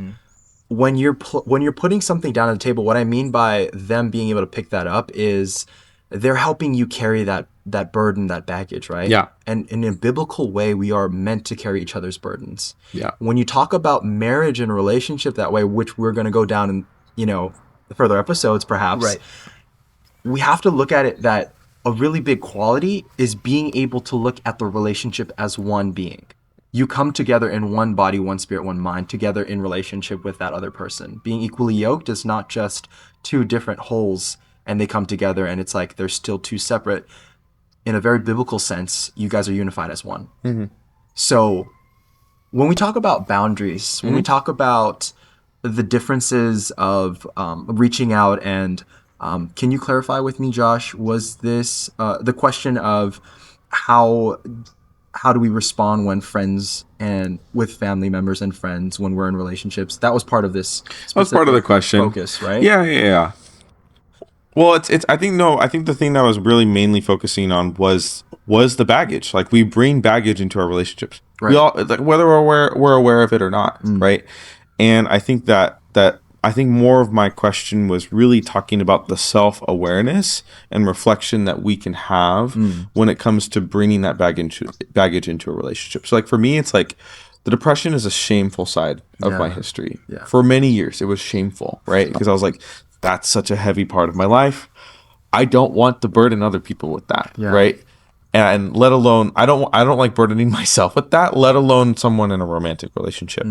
when you're putting something down on the table. What I mean by them being able to pick that up is they're helping you carry that burden, that baggage, right? Yeah. And in a biblical way, we are meant to carry each other's burdens. Yeah. When you talk about marriage and relationship that way, which we're going to go down in further episodes, perhaps. Right. we have to look at it that a really big quality is being able to look at the relationship as one being. You come together in one body, one spirit, one mind, together in relationship with that other person. Being equally yoked is not just two different wholes and they come together and it's like they're still two separate. In a very biblical sense, you guys are unified as one. So when we talk about boundaries, when we talk about the differences of reaching out and can you clarify with me, Josh, was this the question of how do we respond when friends and with family members and friends when we're in relationships? That was part of this. That was part of the specific question. Focus, right? Yeah. Well, it's. I think no. I think the thing that I was really mainly focusing on was the baggage. Like we bring baggage into our relationships. Right. We all, like, whether we're aware of it or not, right? And I think that I think more of my question was really talking about the self-awareness and reflection that we can have when it comes to bringing that baggage into a relationship. So like for me, it's like the depression is a shameful side of my history. Yeah. For many years, it was shameful, right? Because I was like, that's such a heavy part of my life. I don't want to burden other people with that, right? And let alone, I don't like burdening myself with that, let alone someone in a romantic relationship.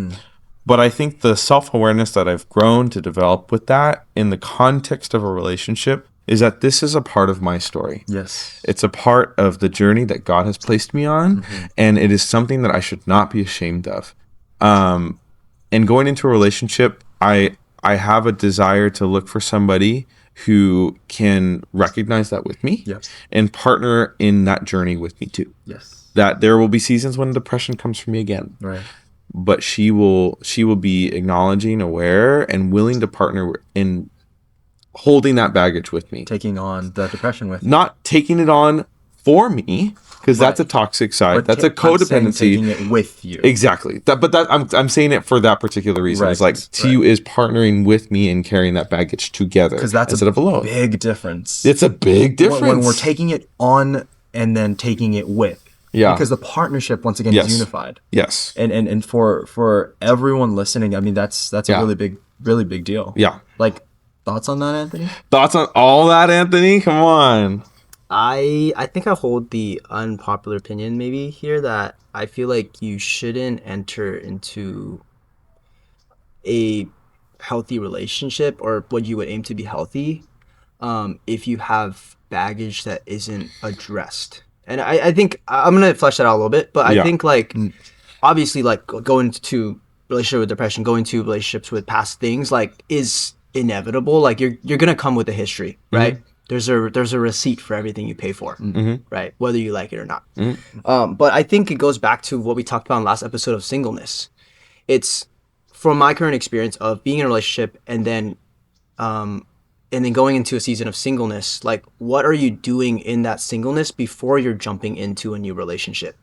But I think the self-awareness that I've grown to develop with that in the context of a relationship is that this is a part of my story. Yes. It's a part of the journey that God has placed me on, and it is something that I should not be ashamed of. And going into a relationship, I have a desire to look for somebody who can recognize that with me and partner in that journey with me too. Yes. That there will be seasons when depression comes for me again. Right. But she will be acknowledging, aware, and willing to partner in holding that baggage with me. Taking on the depression with Not taking it on for me, because that's a toxic side. That's a codependency. Taking it with you. Exactly. I'm saying it for that particular reason. Right. It's like T is partnering with me and carrying that baggage together Because that's instead of alone. Big difference. It's a big difference when we're taking it on and then taking it with. Yeah. Because the partnership once again is unified. Yes. And for everyone listening, I mean that's a really big deal. Yeah. Like thoughts on that, Anthony? Thoughts on all that, Anthony? Come on. I think I hold the unpopular opinion maybe here that I feel like you shouldn't enter into a healthy relationship or what you would aim to be healthy if you have baggage that isn't addressed. And I think I'm going to flesh that out a little bit, but I think like obviously like going to relationship with depression, going to relationships with past things like is inevitable. Like you're going to come with a history, right? There's a receipt for everything you pay for, right? Whether you like it or not. But I think it goes back to what we talked about in the last episode of Singleness. It's from my current experience of being in a relationship and then going into a season of singleness, like what are you doing in that singleness before you're jumping into a new relationship?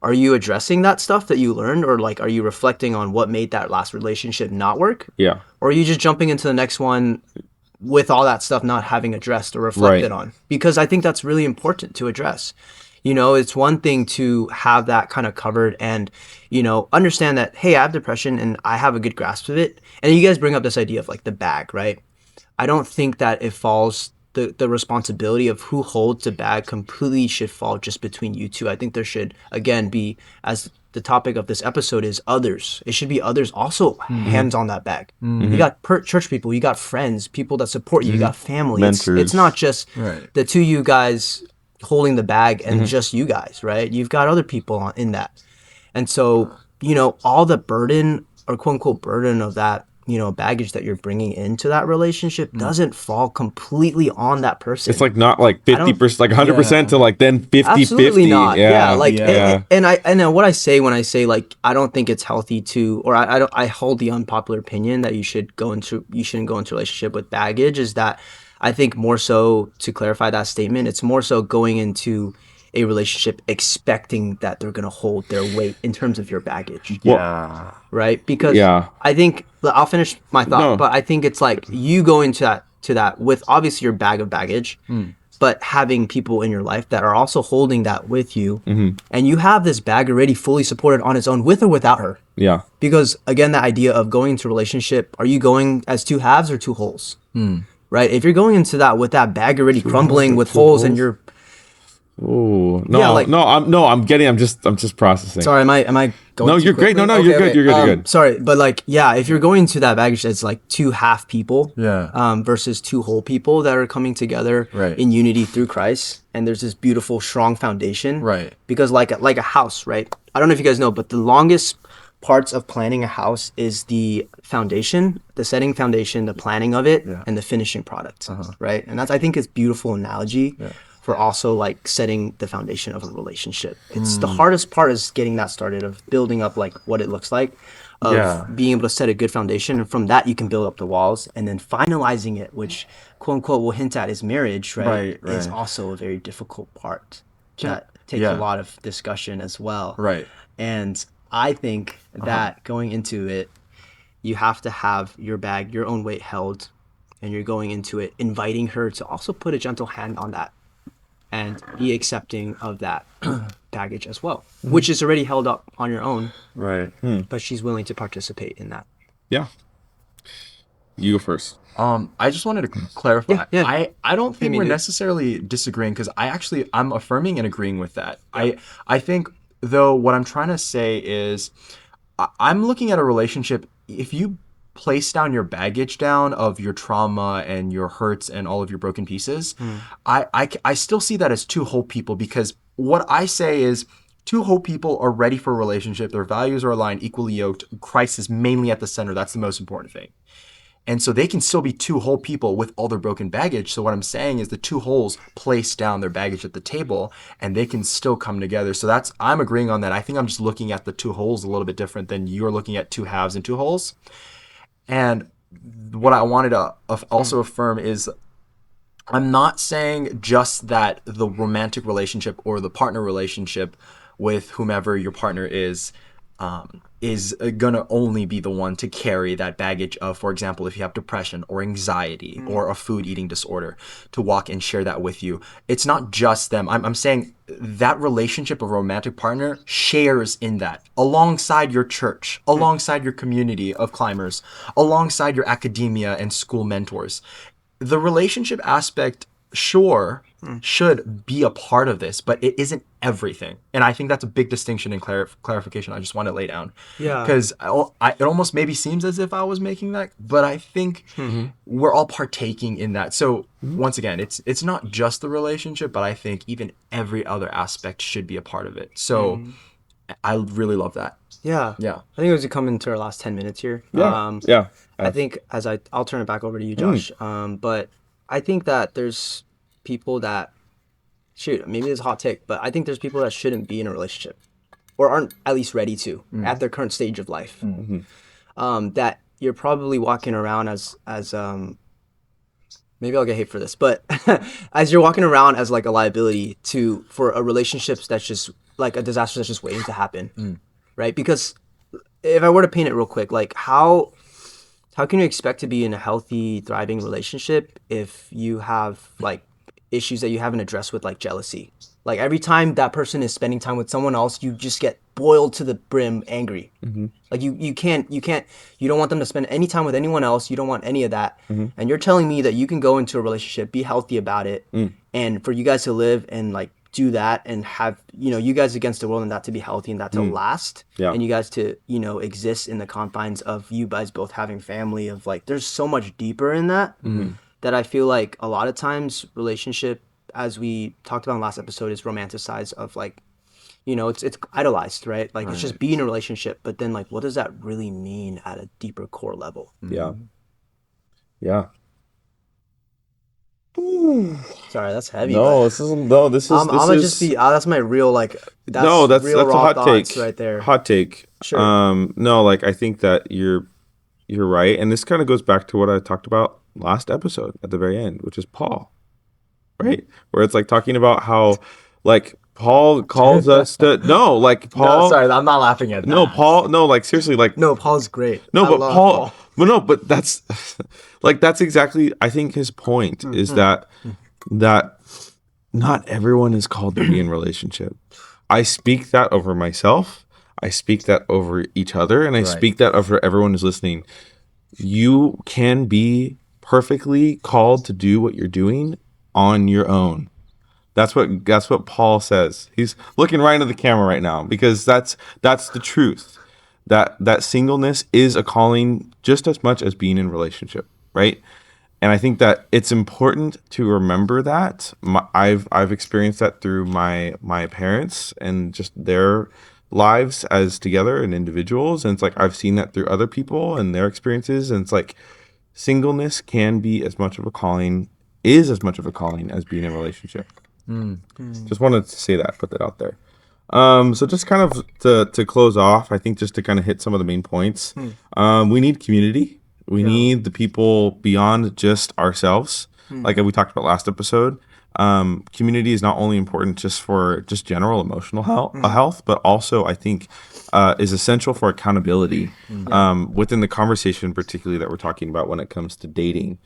Are you addressing that stuff that you learned, or like are you reflecting on what made that last relationship not work? Yeah. Or are you just jumping into the next one with all that stuff not having addressed or reflected on? Because I think that's really important to address. You know, it's one thing to have that kind of covered and, you know, understand that, hey, I have depression and I have a good grasp of it. And you guys bring up this idea of like the bag, right? I don't think that it falls, the responsibility of who holds the bag completely should fall just between you two. I think there should, again, be, as the topic of this episode is others. It should be others also hands on that bag. You got church people, you got friends, people that support you, you got family. It's not just the two you guys holding the bag and just you guys, right? You've got other people in that. And so, you know, all the burden or quote unquote burden of that, you know, baggage that you're bringing into that relationship doesn't fall completely on that person. It's like not like 50%, like 100% to like then 50-50. Absolutely not. Like, and what I say when I say like, I don't think it's healthy to, or I hold the unpopular opinion that you shouldn't go into a relationship with baggage is that I think more so to clarify that statement, it's more so going into a relationship expecting that they're going to hold their weight in terms of your baggage. Right? Because I think, I'll finish my thought, but I think it's like you go into that with obviously your bag of baggage, but having people in your life that are also holding that with you. And you have this bag already fully supported on its own with or without her. Yeah. Because again, the idea of going into a relationship, are you going as two halves or two wholes? right? If you're going into that with that bag already crumbling with holes and you're Oh no, Yeah, like- I'm just processing. sorry, am I going No, too you're great. quickly? No, you're good. You're good. You're good. Sorry, but like, yeah, if you're going into that baggage that's like two half people, Yeah. versus two whole people that are coming together Right. in unity through Christ, and there's this beautiful, strong foundation, Right. Because like a house, right? I don't know if you guys know, but the longest parts of planning a house is the foundation, the setting foundation, the planning of it, and the finishing product, right? And that's, I think, is beautiful analogy for also like setting the foundation of a relationship. It's the hardest part is getting that started, of building up like what it looks like, of being able to set a good foundation, and from that you can build up the walls, and then finalizing it, which quote unquote we'll hint at is marriage, right? Is also a very difficult part that takes a lot of discussion as well. Right. And I think that going into it, you have to have your bag, your own weight held, and you're going into it inviting her to also put a gentle hand on that and be accepting of that baggage as well, which is already held up on your own, Right. but she's willing to participate in that. Yeah. You go first. I just wanted to clarify. Yeah. I don't think me, we're dude. necessarily disagreeing, because I'm affirming and agreeing with that. I think, though, what I'm trying to say is I'm looking at a relationship. If you place down your baggage down of your trauma and your hurts and all of your broken pieces, I still see that as two whole people, because what I say is two whole people are ready for a relationship. Their values are aligned, equally yoked. Christ is mainly at the center. That's the most important thing. And so they can still be two whole people with all their broken baggage. So what I'm saying is the two wholes place down their baggage at the table, and they can still come together. So I'm agreeing on that. I think I'm just looking at the two wholes a little bit different than you're looking at two halves and two wholes. And what I wanted to also affirm is I'm not saying just that the romantic relationship or the partner relationship with whomever your partner is gonna only be the one to carry that baggage of, for example, if you have depression or anxiety or a food eating disorder, to walk and share that with you. It's not just them. I'm saying that relationship of romantic partner shares in that alongside your church, alongside your community of climbers, alongside your academia and school mentors. The relationship aspect, sure, should be a part of this, but it isn't everything. And I think that's a big distinction and clarification I just want to lay down. Yeah. Because it almost maybe seems as if I was making that, but I think we're all partaking in that. So once again, it's not just the relationship, but I think even every other aspect should be a part of it. So I really love that. Yeah. Yeah. I think as we come into our last 10 minutes here. Yeah. Yeah. I think I'll turn it back over to you, Josh. But I think that there's people that, maybe it's a hot take, but I think there's people that shouldn't be in a relationship, or aren't at least ready to at their current stage of life. That you're probably walking around as maybe I'll get hate for this, but as you're walking around as like a liability for a relationship that's just like a disaster that's just waiting to happen, right? Because if I were to paint it real quick, like how can you expect to be in a healthy, thriving relationship if you have like issues that you haven't addressed with like jealousy? Like every time that person is spending time with someone else, you just get boiled to the brim angry. Like you don't want them to spend any time with anyone else. You don't want any of that. And you're telling me that you can go into a relationship, be healthy about it, and for you guys to live and like do that and have, you guys against the world, and that to be healthy and that to last, and you guys to, exist in the confines of you guys both having family, of like, there's so much deeper in that, that I feel like a lot of times relationship, as we talked about in the last episode, is romanticized, of like, it's idolized, right? Like it's just be in a relationship, but then like, what does that really mean at a deeper core level? Yeah. Yeah. Sorry, that's heavy. No, but this isn't. No, this is. I'm this gonna is, just be. That's my real like. That's no, that's real a raw hot thoughts take right there. Hot take. Sure. No, like I think that you're right, and this kind of goes back to what I talked about last episode at the very end, which is Paul, right? Where it's like talking about how, like Paul calls us to like Paul. No, sorry, I'm not laughing at that. No, Paul. No, like seriously, like No, Paul's great. no, I but love Paul. But no, but that's like that's exactly. I think his point is that not everyone is called to be in relationship. I speak that over myself. I speak that over each other, and I speak that over everyone who's listening. You can be perfectly called to do what you're doing on your own. That's what Paul says. He's looking right into the camera right now because that's the truth. That singleness is a calling just as much as being in relationship, right? And I think that it's important to remember that. I've experienced that through my parents and just their lives as together and individuals, and it's like I've seen that through other people and their experiences, and it's like singleness can be as much of a calling, is as much of a calling as being in a relationship. Just wanted to say that, put that out there. So just kind of to close off, I think just to kind of hit some of the main points, we need community. We need the people beyond just ourselves. Like we talked about last episode, community is not only important just for just general emotional health, but also I think is essential for accountability within the conversation, particularly that we're talking about when it comes to dating.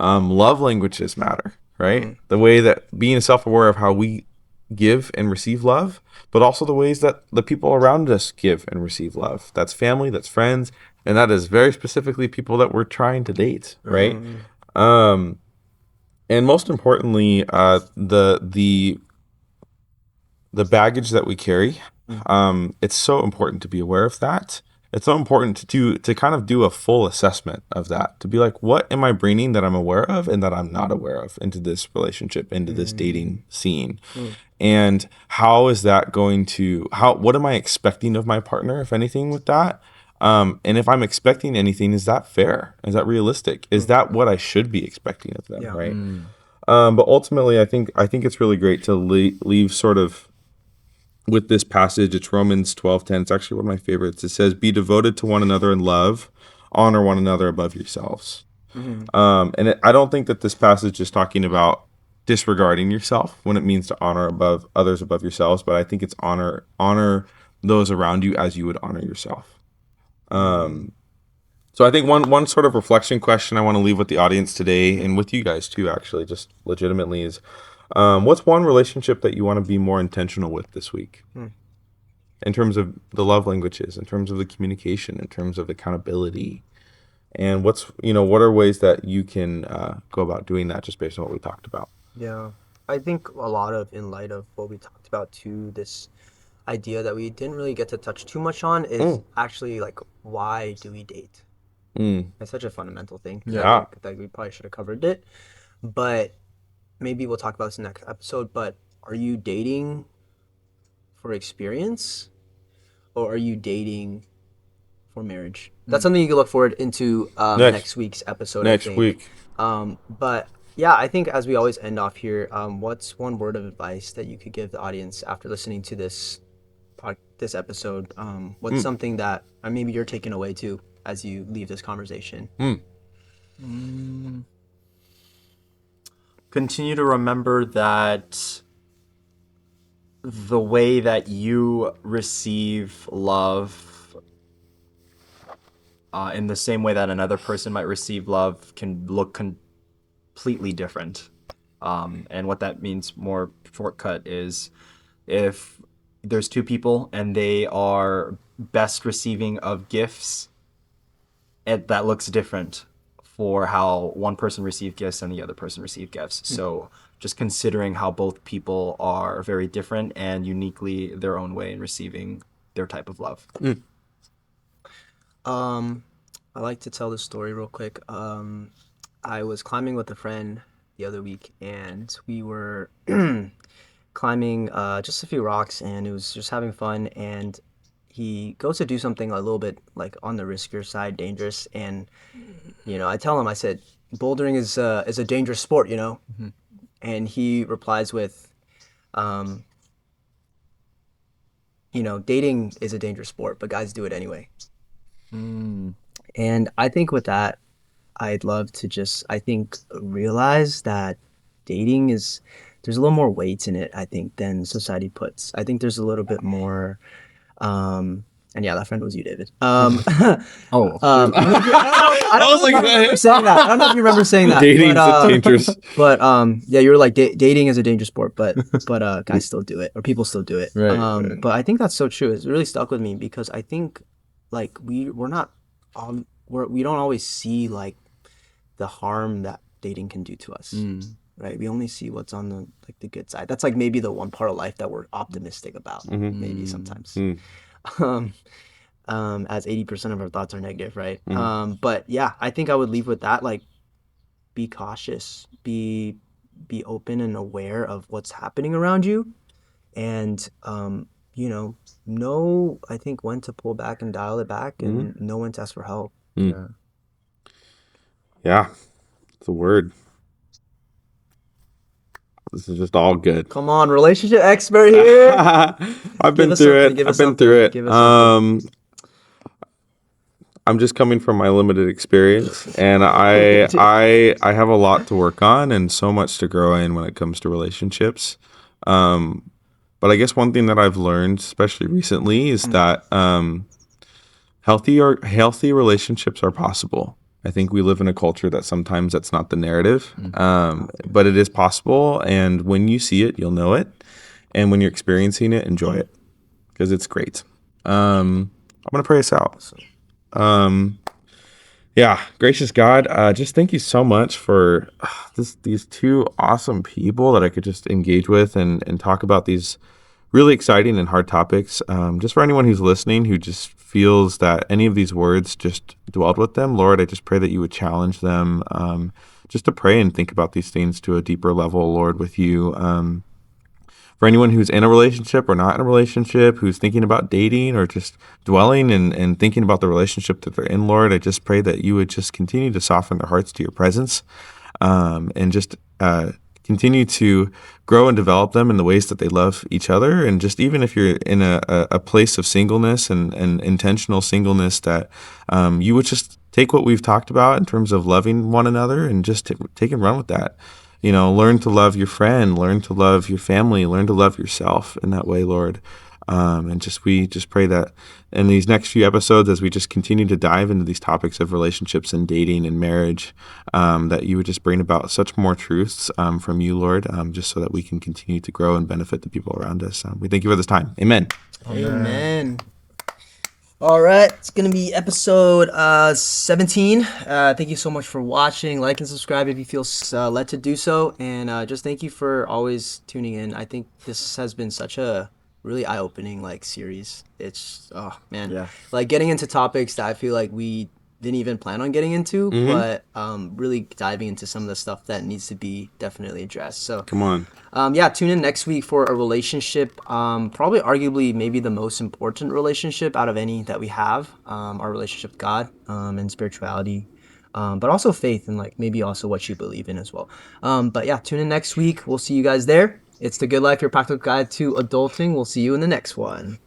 Love languages matter, right? The way that being self-aware of how we give and receive love, but also the ways that the people around us give and receive love. That's family, that's friends, and that is very specifically people that we're trying to date, right? And most importantly, the baggage that we carry. It's so important to be aware of that. It's so important to kind of do a full assessment of that, to be like, what am I bringing that I'm aware of and that I'm not aware of into this relationship, into this dating scene, and how is that going to what am I expecting of my partner, if anything, with that? And if I'm expecting anything, is that fair? Is that realistic? Is that what I should be expecting of them? Right. But ultimately, I think it's really great to leave sort of with this passage. It's Romans 12:10. It's actually one of my favorites. It says, "Be devoted to one another in love, honor one another above yourselves." I don't think that this passage is talking about disregarding yourself when it means to honor others above yourselves, but I think it's honor those around you as you would honor yourself. So I think one sort of reflection question I want to leave with the audience today, and with you guys too, actually, just legitimately, is what's one relationship that you want to be more intentional with this week? In terms of the love languages, in terms of the communication, in terms of accountability, and what are ways that you can go about doing that just based on what we talked about? Yeah, I think a lot of, in light of what we talked about too, this idea that we didn't really get to touch too much on is actually like, why do we date? It's such a fundamental thing. Yeah. I think that we probably should have covered it, but maybe we'll talk about this in the next episode. But are you dating for experience, or are you dating for marriage? That's something you can look forward into next week's episode. Next I think. week. But yeah, I think as we always end off here, what's one word of advice that you could give the audience after listening to this episode? What's something that maybe you're taking away too as you leave this conversation? Continue to remember that the way that you receive love, in the same way that another person might receive love, can look completely different. And what that means, more shortcut, is if there's two people and they are best receiving of gifts, that looks different for how one person received gifts and the other person received gifts. So just considering how both people are very different and uniquely their own way in receiving their type of love. I like to tell this story real quick. I was climbing with a friend the other week, and we were climbing just a few rocks, and it was just having fun. And he goes to do something a little bit like on the riskier side, dangerous. And I tell him, I said, bouldering is a dangerous sport, And he replies with, dating is a dangerous sport, but guys do it anyway. And I think with that, I'd love to just, realize that dating there's a little more weight in it, I think, than society puts. I think there's a little bit more, and yeah, that friend was you, David. I don't know if you remember saying that. Dating's dangerous. But yeah, you were like, dating is a dangerous sport, but guys still do it, or people still do it. Right. But I think that's so true. It's really stuck with me because I think like we don't always see like the harm that dating can do to us. Right? We only see what's on the good side. That's like maybe the one part of life that we're optimistic about. Maybe sometimes. Um, as 80% of our thoughts are negative, right? But yeah, I think I would leave with that. Like, be cautious, be open and aware of what's happening around you, and know I think when to pull back and dial it back, and know when to ask for help. Yeah. Yeah, it's a word. This is just all good. Come on, relationship expert here. I've Give been us through something. it. Give I've us been through something. it. Give us something. I'm just coming from my limited experience, and I have a lot to work on and so much to grow in when it comes to relationships. But I guess one thing that I've learned, especially recently, is that healthy relationships are possible. I think we live in a culture that sometimes that's not the narrative, but it is possible. And when you see it, you'll know it. And when you're experiencing it, enjoy it because it's great. I'm gonna pray us out. Yeah, gracious God, just thank you so much for these two awesome people that I could just engage with and talk about these really exciting and hard topics. Just for anyone who's listening who just feels that any of these words just dwelled with them, Lord, I just pray that you would challenge them just to pray and think about these things to a deeper level, Lord, with you. For anyone who's in a relationship or not in a relationship, who's thinking about dating or just dwelling and thinking about the relationship that they're in, Lord, I just pray that you would just continue to soften their hearts to your presence and just continue to grow and develop them in the ways that they love each other. And just even if you're in a place of singleness and intentional singleness, that you would just take what we've talked about in terms of loving one another and just take and run with that. Learn to love your friend, learn to love your family, learn to love yourself in that way, Lord. And we just pray that in these next few episodes, as we just continue to dive into these topics of relationships and dating and marriage, that you would just bring about such more truths from you, Lord, just so that we can continue to grow and benefit the people around us. We thank you for this time. Amen. Amen. All right, it's gonna be episode 17. Thank you so much for watching. Like and subscribe if you feel led to do so, and just thank you for always tuning in. I think this has been such a really eye-opening series. It's Yeah. like getting into topics that I feel like we didn't even plan on getting into, but really diving into some of the stuff that needs to be definitely addressed. So Come on. tune in next week for a relationship, probably arguably maybe the most important relationship out of any that we have, our relationship with God and spirituality, but also faith and maybe also what you believe in as well. But yeah, tune in next week. We'll see you guys there. It's The Good Life, your practical guide to adulting. We'll see you in the next one.